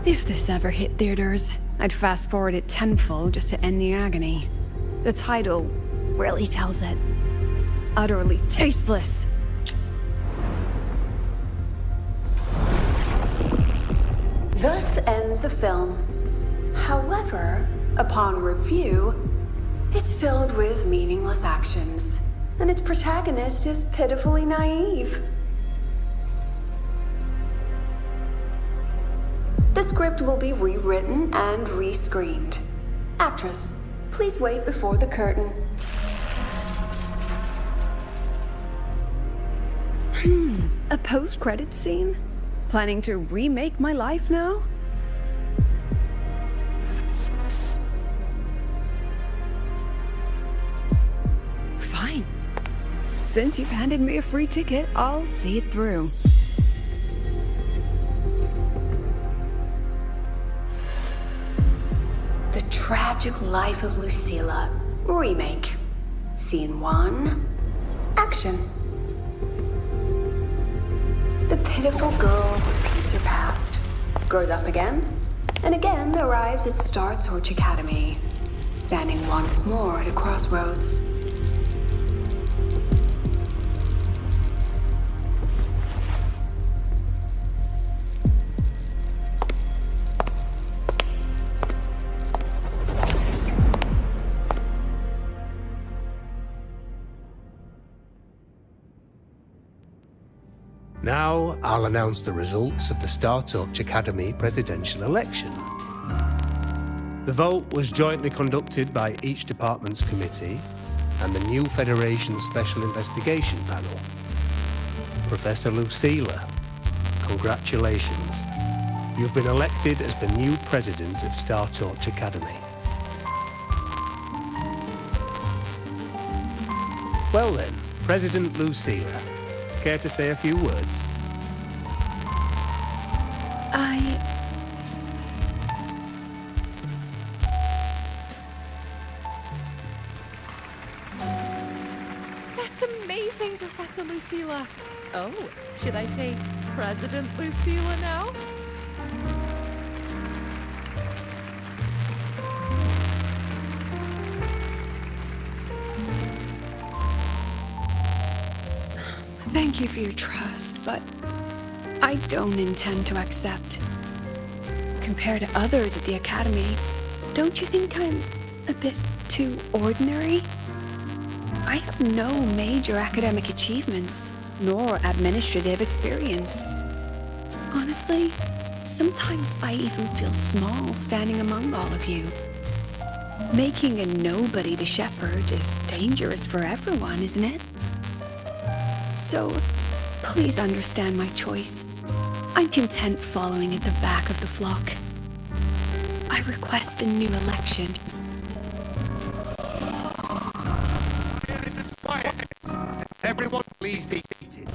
If this ever hit theaters, I'd fast forward it tenfold just to end the agony. The title really tells it. Utterly tasteless. Thus ends the film. However, upon review, it's filled with meaningless actions, and its protagonist is pitifully naive. The script will be rewritten and rescreened. Actress, please wait before the curtain. A post-credits scene? Planning to remake my life now? Fine. Since you've handed me a free ticket, I'll see it through. The Tragic Life of Lucilla. Remake. Scene 1. Action. The pitiful girl repeats her past, grows up again, and again arrives at Star Torch Academy, standing once more at a crossroads. Now, I'll announce the results of the Star Torch Academy presidential election. The vote was jointly conducted by each department's committee and the new Federation's Special Investigation Panel. Professor Lucilla, congratulations. You've been elected as the new president of Star Torch Academy. Well then, President Lucilla, care to say a few words? That's amazing, Professor Lucilla. Oh, should I say President Lucilla now? Thank you for your trust, but I don't intend to accept. Compared to others at the Academy, don't you think I'm a bit too ordinary? I have no major academic achievements, nor administrative experience. Honestly, sometimes I even feel small standing among all of you. Making a nobody the shepherd is dangerous for everyone, isn't it? So, please understand my choice. I'm content following at the back of the flock. I request a new election. Everyone please be seated.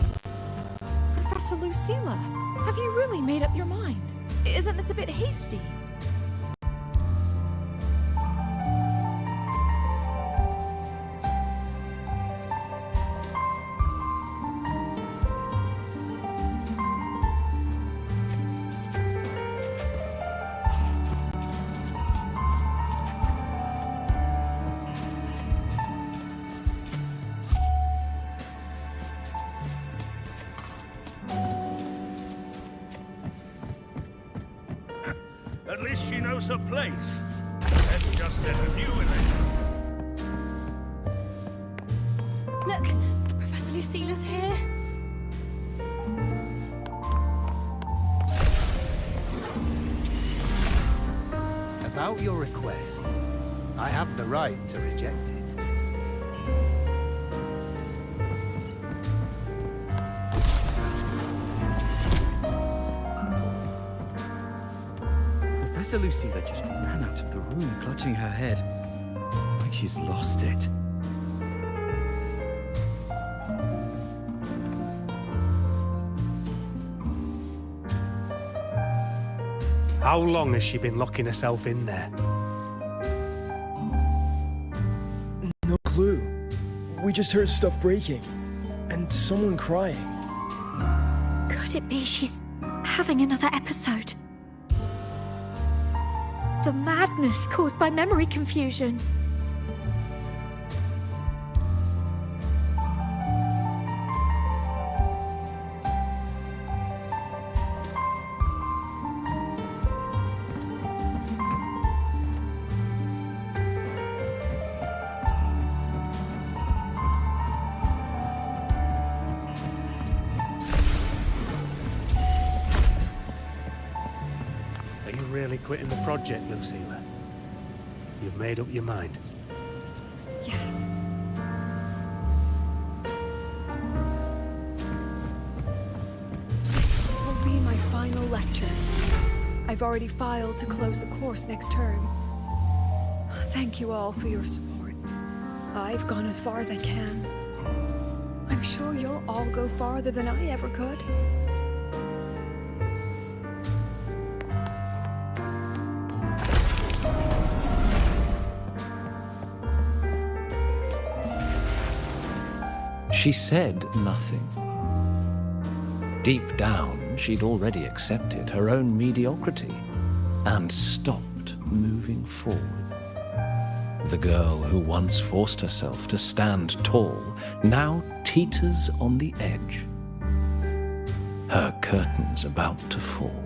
Professor Lucilla, have you really made up your mind? Isn't this a bit hasty? At least she knows her place. Let's just set a new election. Look, Professor Lucilla's here. About your request, I have the right to reject it. Professor Lucilla just ran out of the room, clutching her head. Like she's lost it. How long has she been locking herself in there? No clue. We just heard stuff breaking. And someone crying. Could it be she's having another episode? The madness caused by memory confusion. Are you really quitting the project, Lucilla? You've made up your mind? Yes. This will be my final lecture. I've already filed to close the course next term. Thank you all for your support. I've gone as far as I can. I'm sure you'll all go farther than I ever could. She said nothing. Deep down, she'd already accepted her own mediocrity and stopped moving forward. The girl who once forced herself to stand tall now teeters on the edge. Her curtains about to fall.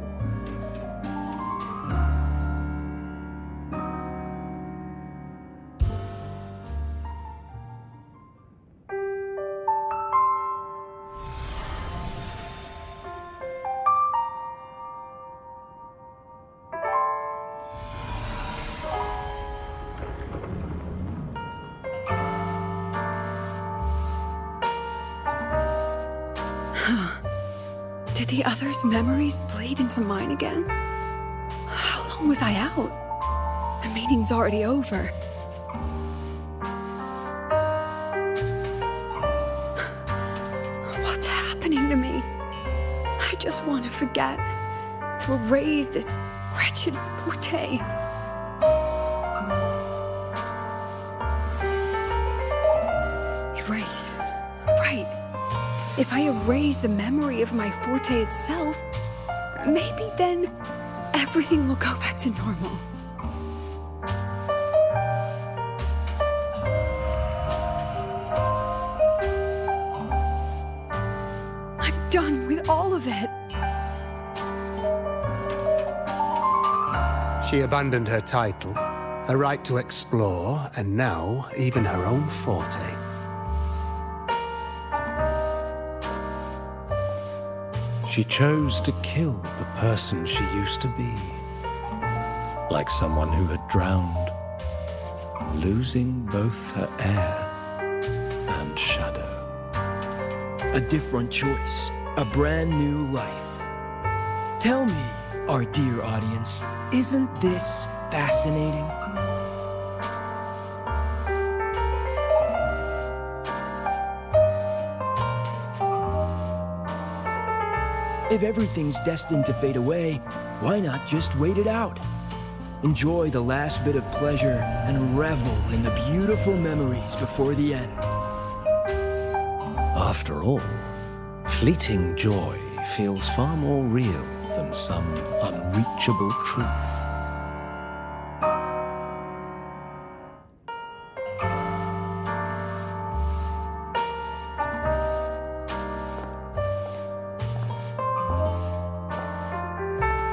Did the others' memories bleed into mine again? How long was I out? The meeting's already over. happening to me? I just want to forget, to erase this wretched forte. Erase. Right. If I erase the memory of my forte itself, maybe then everything will go back to normal. I'm done with all of it. She abandoned her title, her right to explore, and now even her own forte. She chose to kill the person she used to be. Like someone who had drowned, losing both her air and shadow. A different choice, a brand new life. Tell me, our dear audience, isn't this fascinating? If everything's destined to fade away, why not just wait it out? Enjoy the last bit of pleasure and revel in the beautiful memories before the end. After all, fleeting joy feels far more real than some unreachable truth.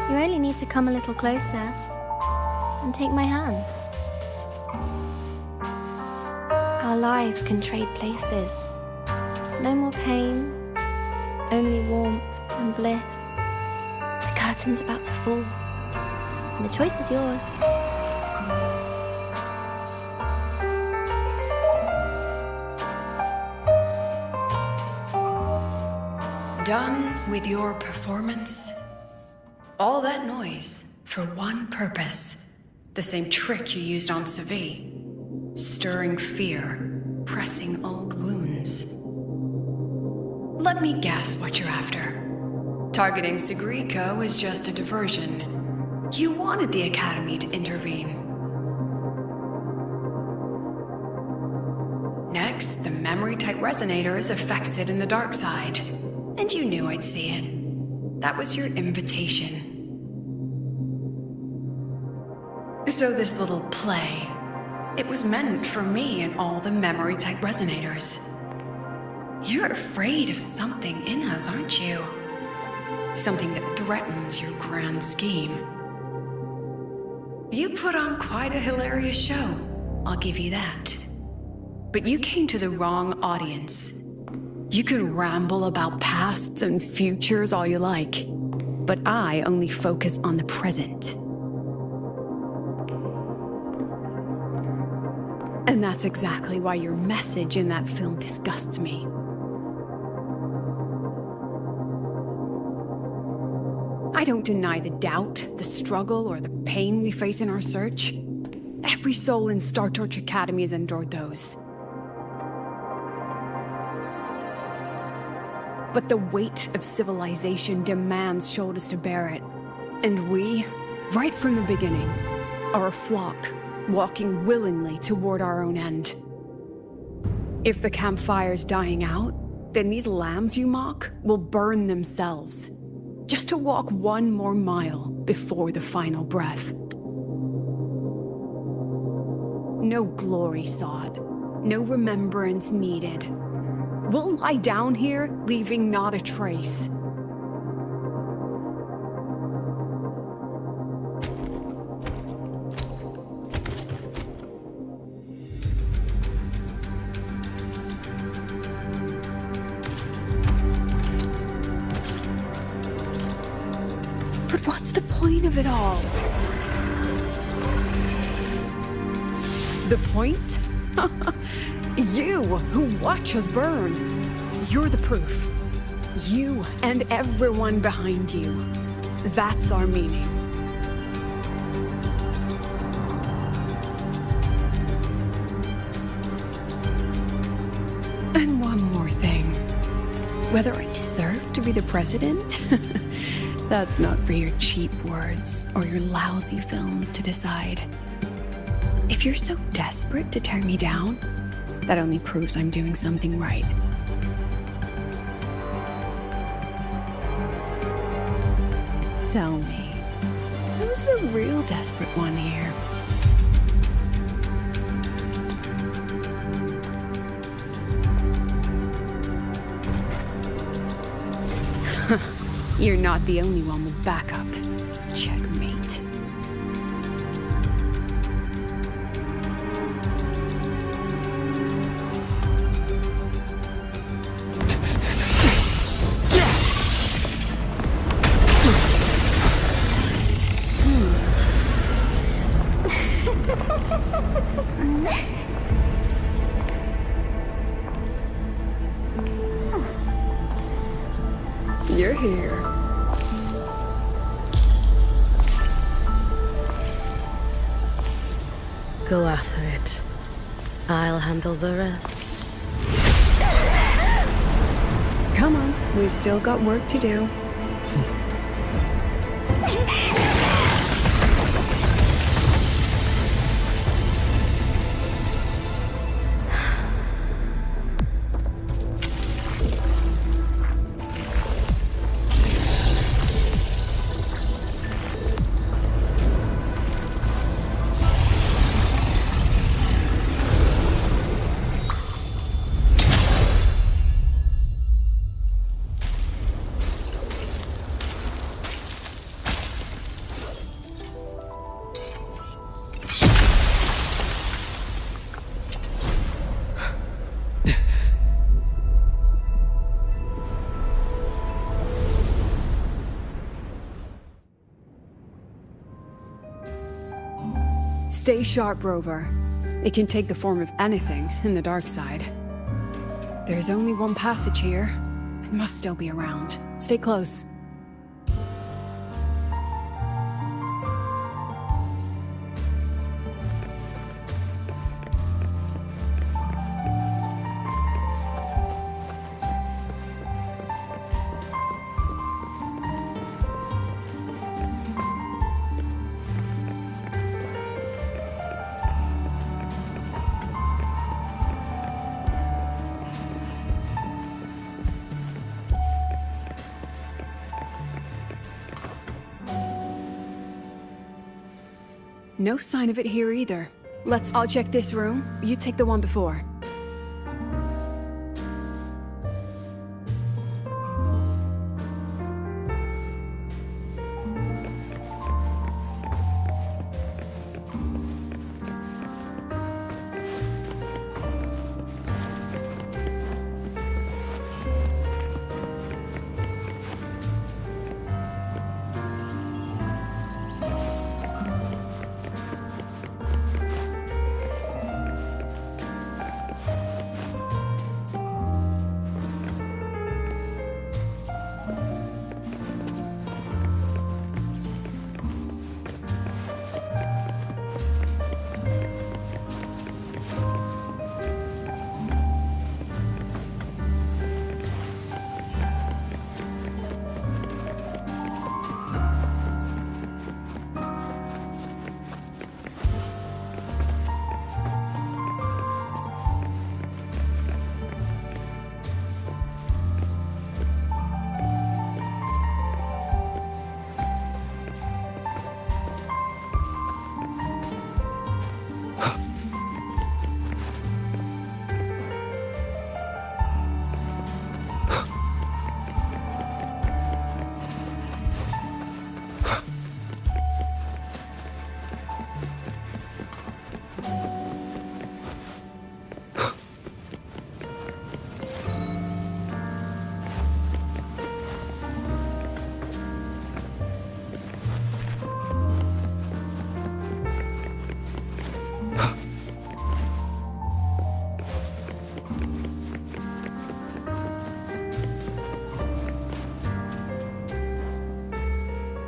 You only need to come a little closer and take my hand. Our lives can trade places. No more pain, only warmth and bliss. The curtain's about to fall, and the choice is yours. Done with your performance? All that noise for one purpose. The same trick you used on Savi. Stirring fear, pressing old wounds. Let me guess what you're after. Targeting Sigriko was just a diversion. You wanted the Academy to intervene. Next, the memory-type resonator is affected in the dark side. And you knew I'd see it. That was your invitation. So this little play, it was meant for me and all the memory-type resonators. You're afraid of something in us, aren't you? Something that threatens your grand scheme. You put on quite a hilarious show, I'll give you that. But you came to the wrong audience. You can ramble about pasts and futures all you like, but I only focus on the present. And that's exactly why your message in that film disgusts me. I don't deny the doubt, the struggle, or the pain we face in our search. Every soul in Star Torch Academy has endured those. But the weight of civilization demands shoulders to bear it. And we, right from the beginning, are a flock, walking willingly toward our own end. If the campfire's dying out, then these lambs you mock will burn themselves, just to walk one more mile before the final breath. No glory sought, no remembrance needed. We'll lie down here, leaving not a trace. But what's the point of it all? The point? You, who watch us burn. You're the proof. You and everyone behind you. That's our meaning. And one more thing. Whether I deserve to be the president? That's not for your cheap words or your lousy films to decide. If you're so desperate to tear me down, that only proves I'm doing something right. Tell me, who's the real desperate one here? You're not the only one with backup. Checkmate. You're here. Go after it. I'll handle the rest. Come on, we've still got work to do. Stay sharp, Rover. It can take the form of anything in the dark side. There's only one passage here. It must still be around. Stay close. No sign of it here either. I'll check this room. You take the one before.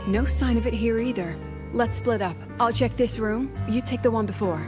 No sign of it here either. Let's split up. I'll check this room. You take the one before.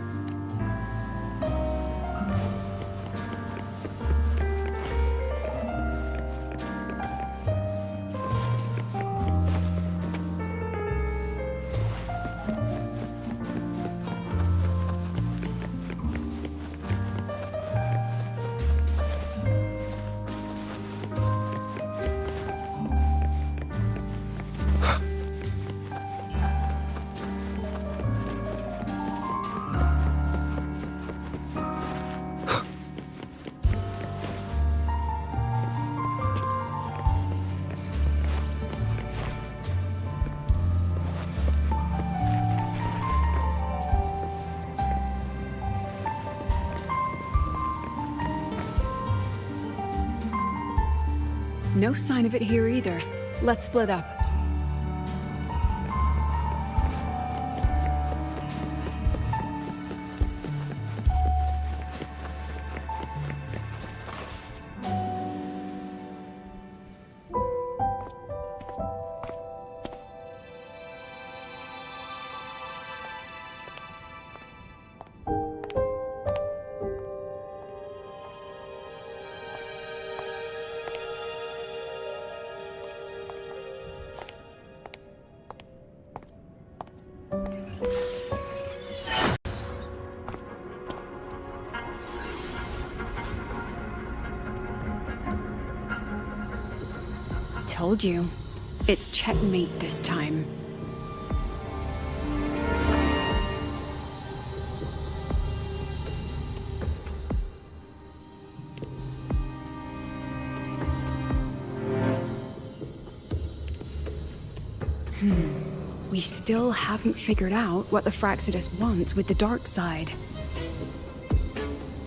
No sign of it here either. Let's split up. Told you. It's checkmate this time. We still haven't figured out what the Fraxidus wants with the dark side.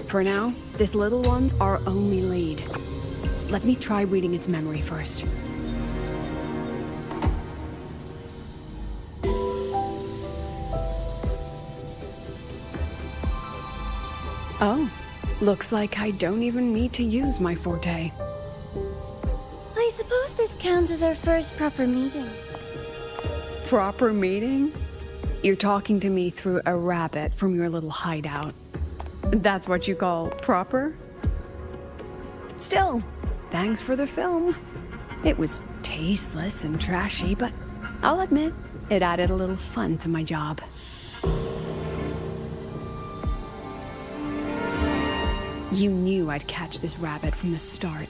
For now, this little one's our only lead. Let me try reading its memory first. Oh, looks like I don't even need to use my forte. I suppose this counts as our first proper meeting. Proper meeting? You're talking to me through a rabbit from your little hideout. That's what you call proper? Still, thanks for the film. It was tasteless and trashy, but I'll admit, it added a little fun to my job. You knew I'd catch this rabbit from the start.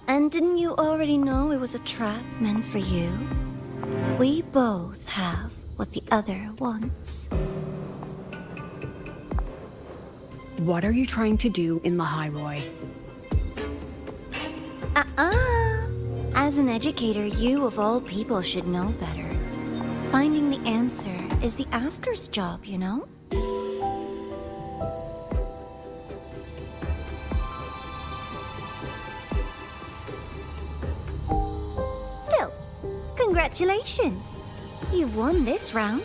And didn't you already know it was a trap meant for you? We both have what the other wants. What are you trying to do in Lahairoi? As an educator, you of all people should know better. Finding the answer is the asker's job, you know? Still, congratulations! You won this round.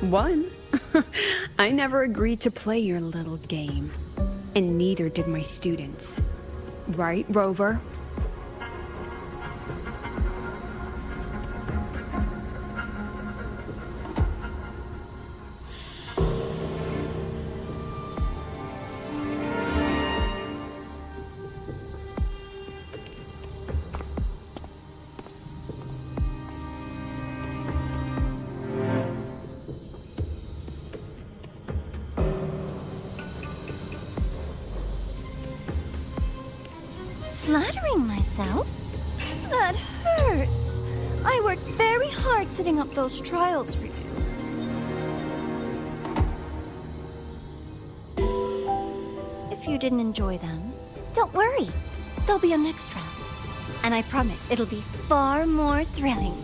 Won? I never agreed to play your little game. And neither did my students. Right, Rover? Flattering myself? That hurts. I worked very hard setting up those trials for you. If you didn't enjoy them, don't worry. There'll be a next round. And I promise it'll be far more thrilling.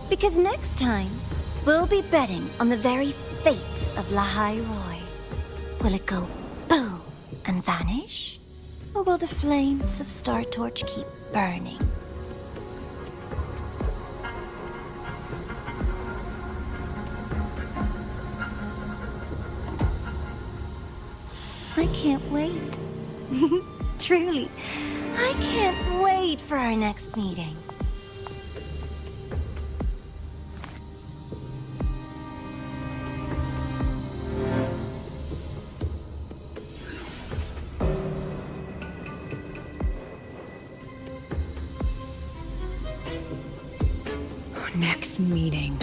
Because next time, we'll be betting on the very fate of Lahairoi. Will it go boom and vanish? Or will the flames of Star Torch keep burning? I can't wait. Truly, I can't wait for our next meeting. Next meeting.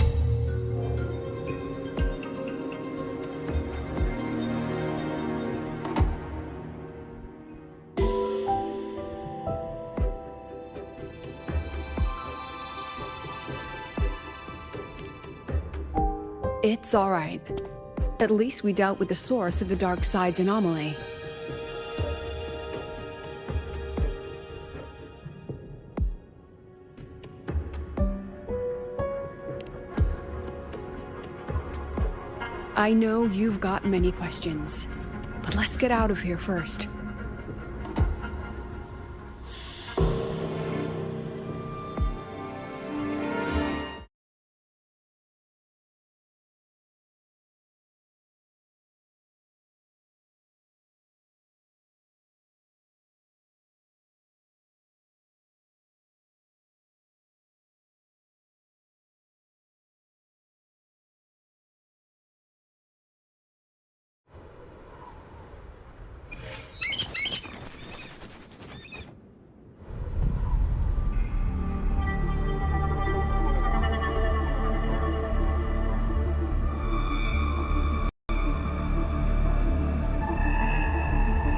It's all right. At least we dealt with the source of the dark side's anomaly. I know you've got many questions. But let's get out of here first.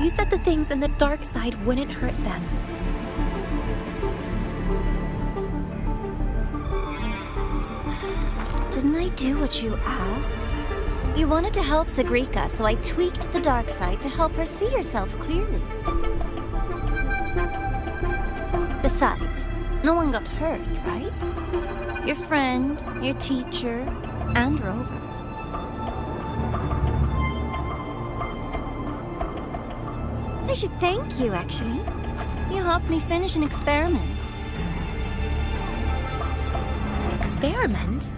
You said the things in the dark side wouldn't hurt them. Didn't I do what you asked? You wanted to help Sagrika, so I tweaked the dark side to help her see herself clearly. Besides, no one got hurt, right? Your friend, your teacher, and Rover. I should thank you, actually. You helped me finish an experiment. Experiment?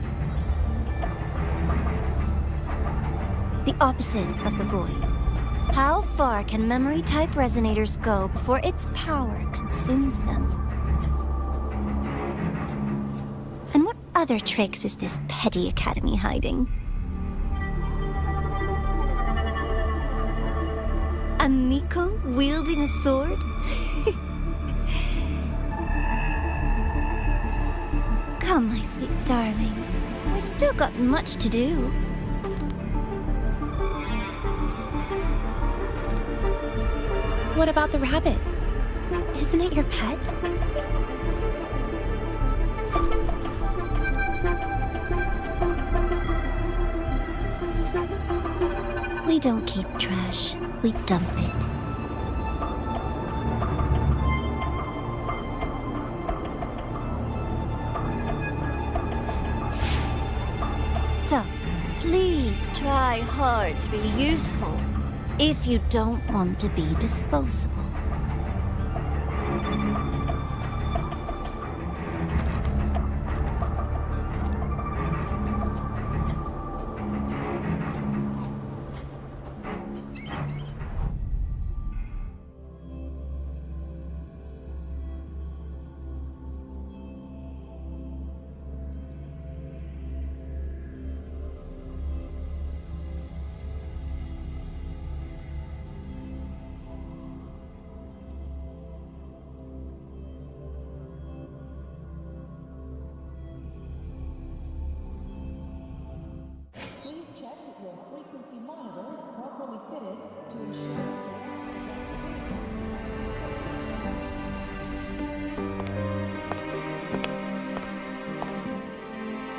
The opposite of the void. How far can memory-type resonators go before its power consumes them? And what other tricks is this petty academy hiding? A Miko wielding a sword? Come, my sweet darling. We've still got much to do. What about the rabbit? Isn't it your pet? We don't keep trash, we dump it. So, please try hard to be useful if you don't want to be disposable.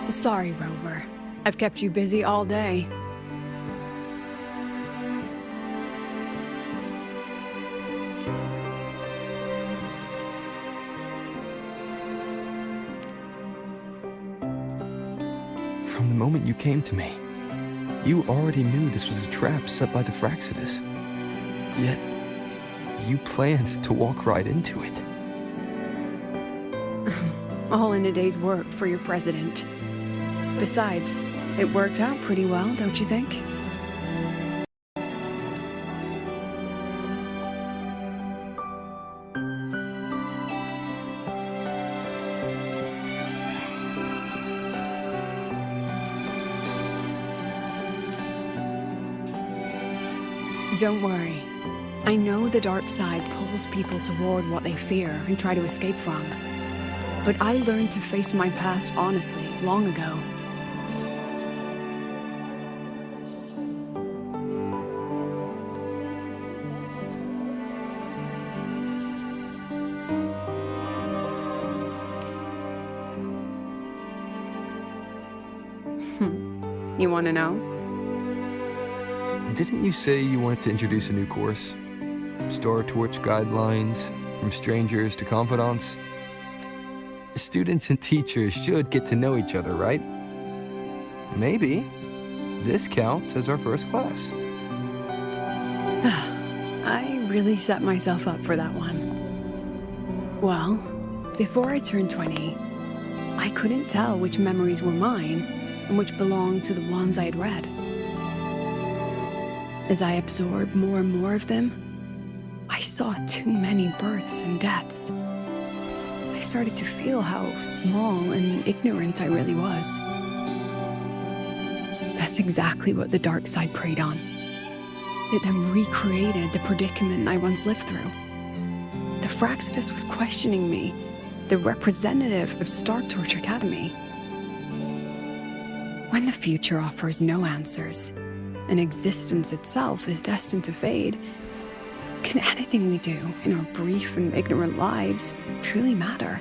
Sorry, Rover. I've kept you busy all day. From the moment you came to me, you already knew this was a trap set by the Fraxidus. Yet, you planned to walk right into it. All in a day's work for your president. Besides, it worked out pretty well, don't you think? Don't worry. I know the dark side pulls people toward what they fear and try to escape from. But I learned to face my past honestly long ago. You want to know? Didn't you say you wanted to introduce a new course? Star Torch guidelines, from strangers to confidants? Students and teachers should get to know each other, right? Maybe this counts as our first class. really set myself up for that one. Well, before I turned 20, I couldn't tell which memories were mine and which belonged to the ones I had read. As I absorbed more and more of them, I saw too many births and deaths. I started to feel how small and ignorant I really was. That's exactly what the dark side preyed on. It then recreated the predicament I once lived through. The Fraxidus was questioning me, the representative of Star Torch Academy. When the future offers no answers, and existence itself is destined to fade, can anything we do in our brief and ignorant lives truly matter?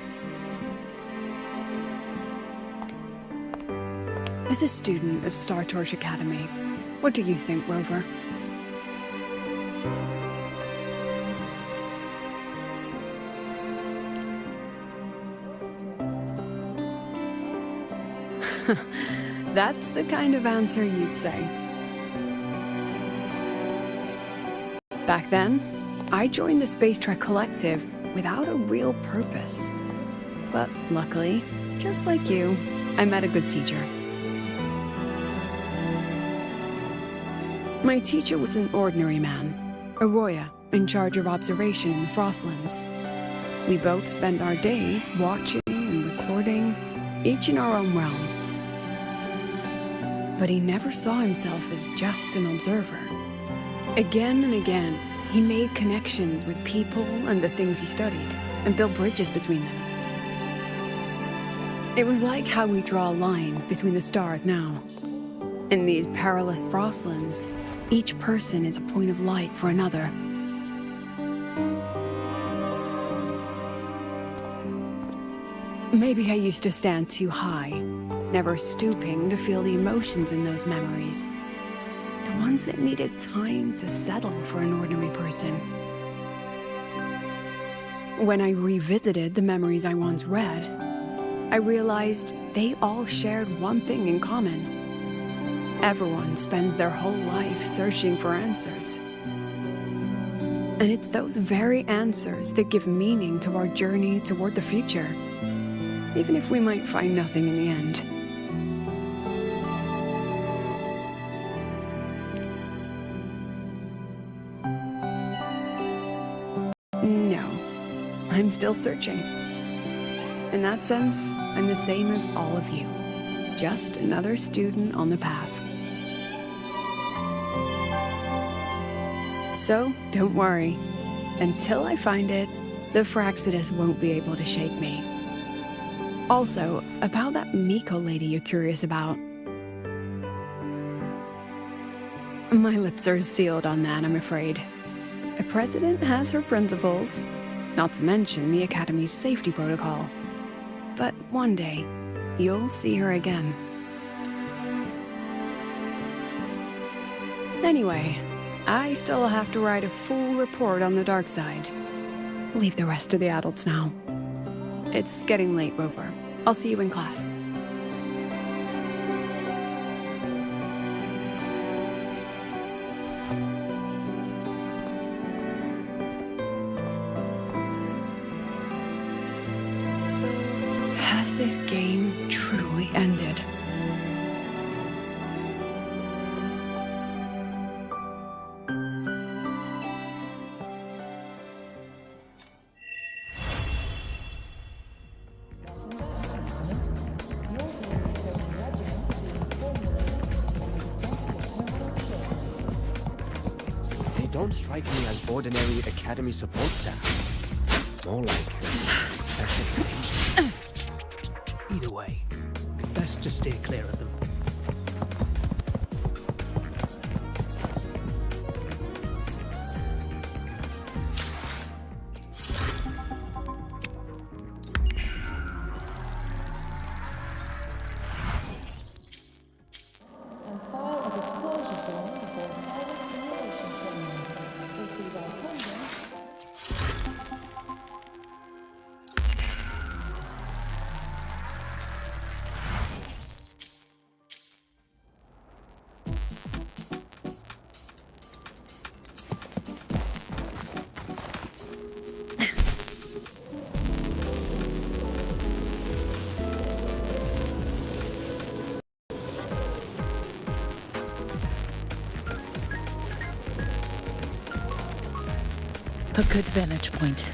As a student of Star Torch Academy, what do you think, Rover? That's the kind of answer you'd say. Back then, I joined the Space Trek Collective without a real purpose. But luckily, just like you, I met a good teacher. My teacher was an ordinary man, Arroya, in charge of observation in the Frostlands. We both spent our days watching and recording, each in our own realm. But he never saw himself as just an observer. Again and again, he made connections with people and the things he studied, and built bridges between them. It was like how we draw lines between the stars now. In these perilous Frostlands, each person is a point of light for another. Maybe I used to stand too high, never stooping to feel the emotions in those memories. The ones that needed time to settle for an ordinary person. When I revisited the memories I once read, I realized they all shared one thing in common. Everyone spends their whole life searching for answers. And it's those very answers that give meaning to our journey toward the future, even if we might find nothing in the end. No, I'm still searching. In that sense, I'm the same as all of you. Just another student on the path. So, don't worry. Until I find it, the Fraxidus won't be able to shake me. Also, about that Miko lady you're curious about. My lips are sealed on that, I'm afraid. A president has her principles, not to mention the Academy's safety protocol. But one day, you'll see her again. Anyway, I still have to write a full report on the dark side. Leave the rest to the adults now. It's getting late, Rover. I'll see you in class. Has this game truly ended? They don't strike me as ordinary Academy support staff. More like special agents. Either way, best to steer clear of them. A good vantage point.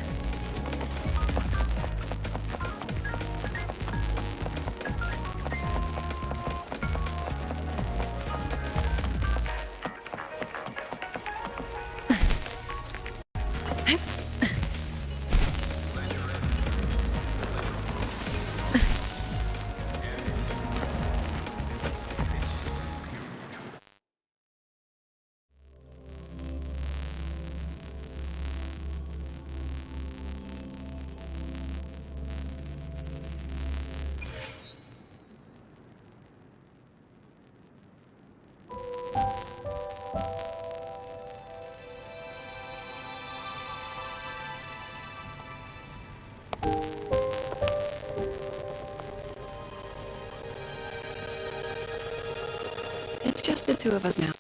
It's just the two of us now.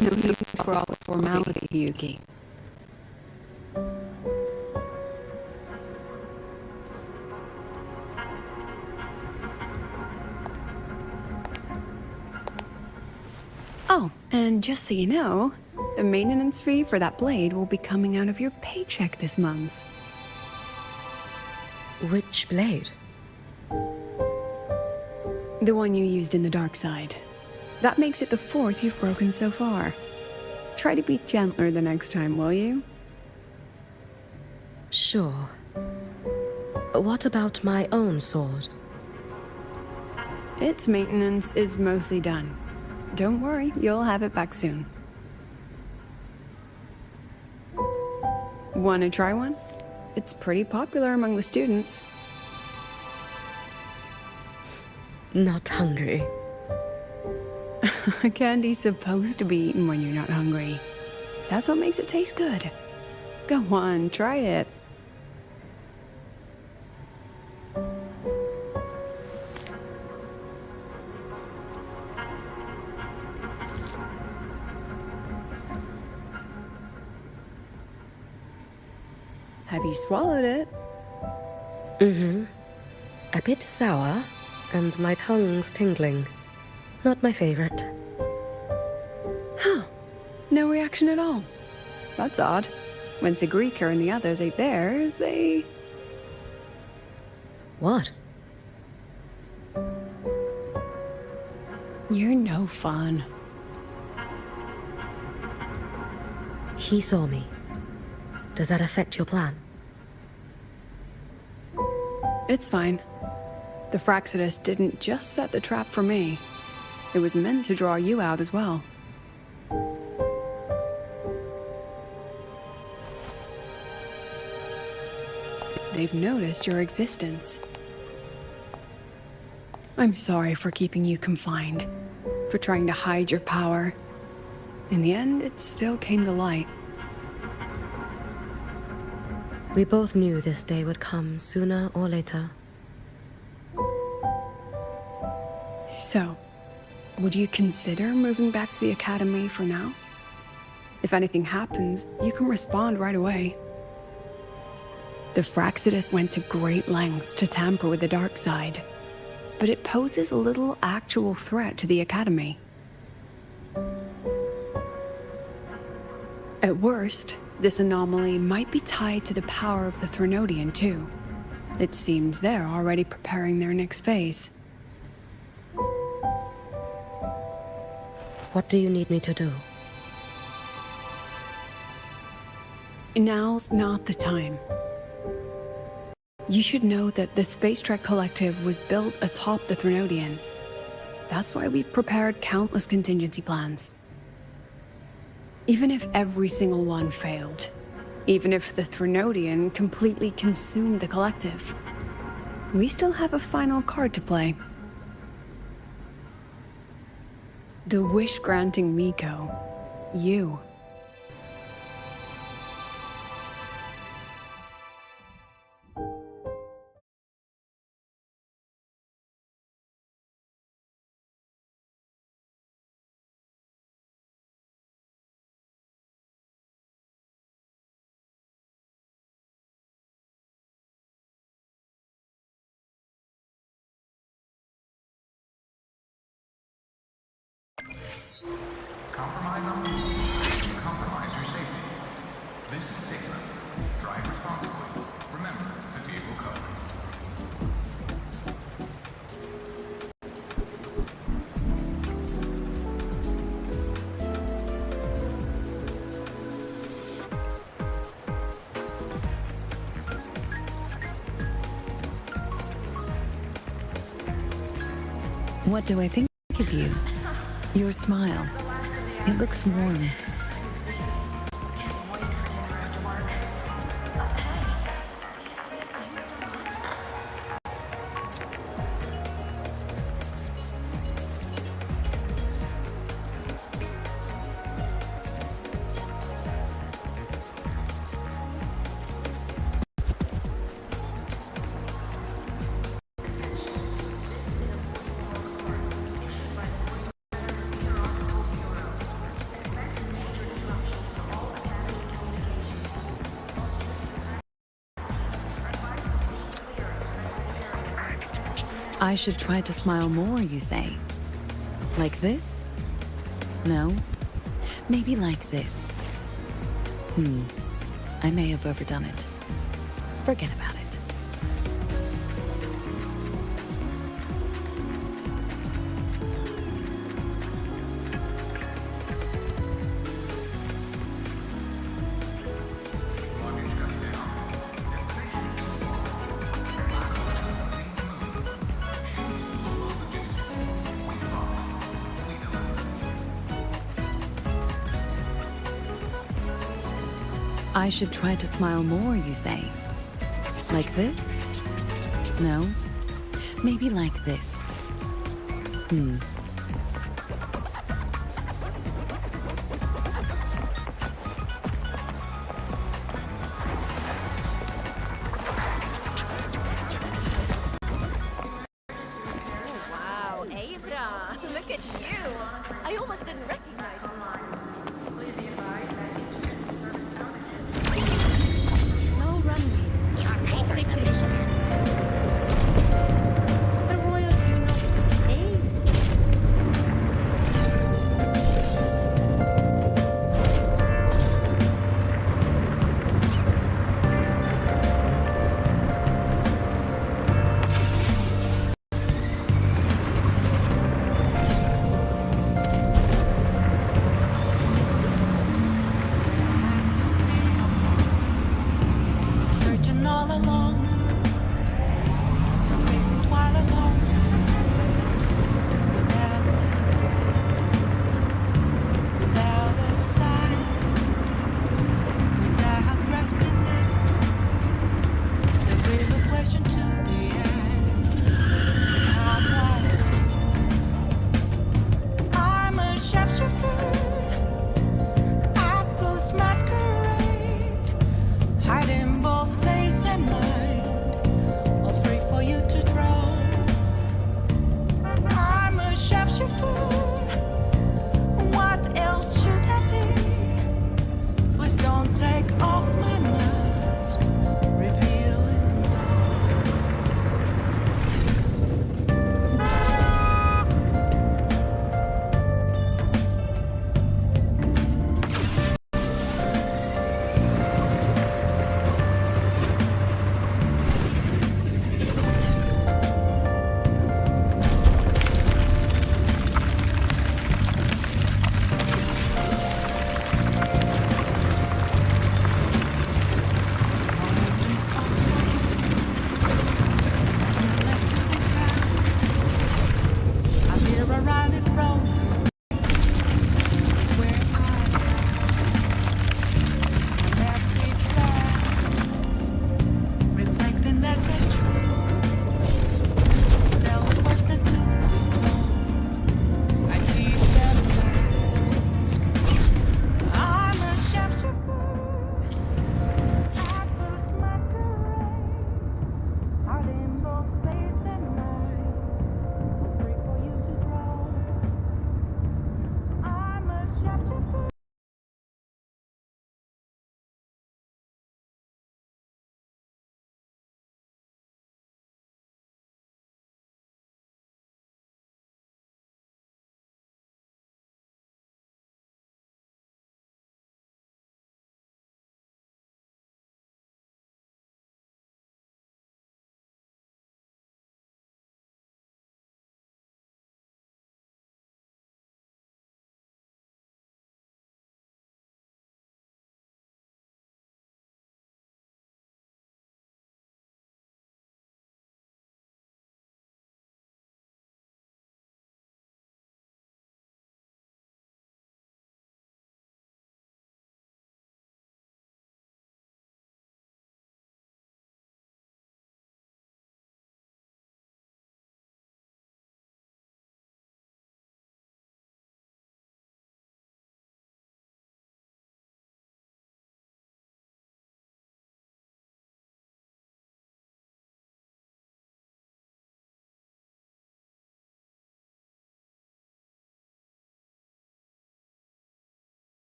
No need for all the formality, Yuki. Oh, and just so you know, the maintenance fee for that blade will be coming out of your paycheck this month. Which blade? The one you used in the dark side. That makes it the 4th you've broken so far. Try to be gentler the next time, will you? Sure. What about my own sword? Its maintenance is mostly done. Don't worry, you'll have it back soon. Wanna try one? It's pretty popular among the students. Not hungry. Candy's supposed to be eaten when you're not hungry. That's what makes it taste good. Go on, try it. Have you swallowed it? Mm-hmm. A bit sour, and my tongue's tingling. Not my favorite. Huh. No reaction at all. That's odd. When Sigrika and the others ate theirs, they... What? You're no fun. He saw me. Does that affect your plan? It's fine. The Fraxidus didn't just set the trap for me. It was meant to draw you out as well. They've noticed your existence. I'm sorry for keeping you confined, for trying to hide your power. In the end, it still came to light. We both knew this day would come sooner or later. So, would you consider moving back to the academy for now? If anything happens, you can respond right away. The Fraxidus went to great lengths to tamper with the dark side, but it poses little actual threat to the academy. At worst, this anomaly might be tied to the power of the Threnodian too. It seems they're already preparing their next phase. What do you need me to do? Now's not the time. You should know that the Space Trek Collective was built atop the Threnodian. That's why we've prepared countless contingency plans. Even if every single one failed, even if the Threnodian completely consumed the Collective, we still have a final card to play. The wish-granting Miko. You. What do I think of you? Your smile. It looks warm. I should try to smile more, you say? Like this? No? Maybe like this. I may have overdone it. Forget about it. I should try to smile more, you say? Like this? No? Maybe like this.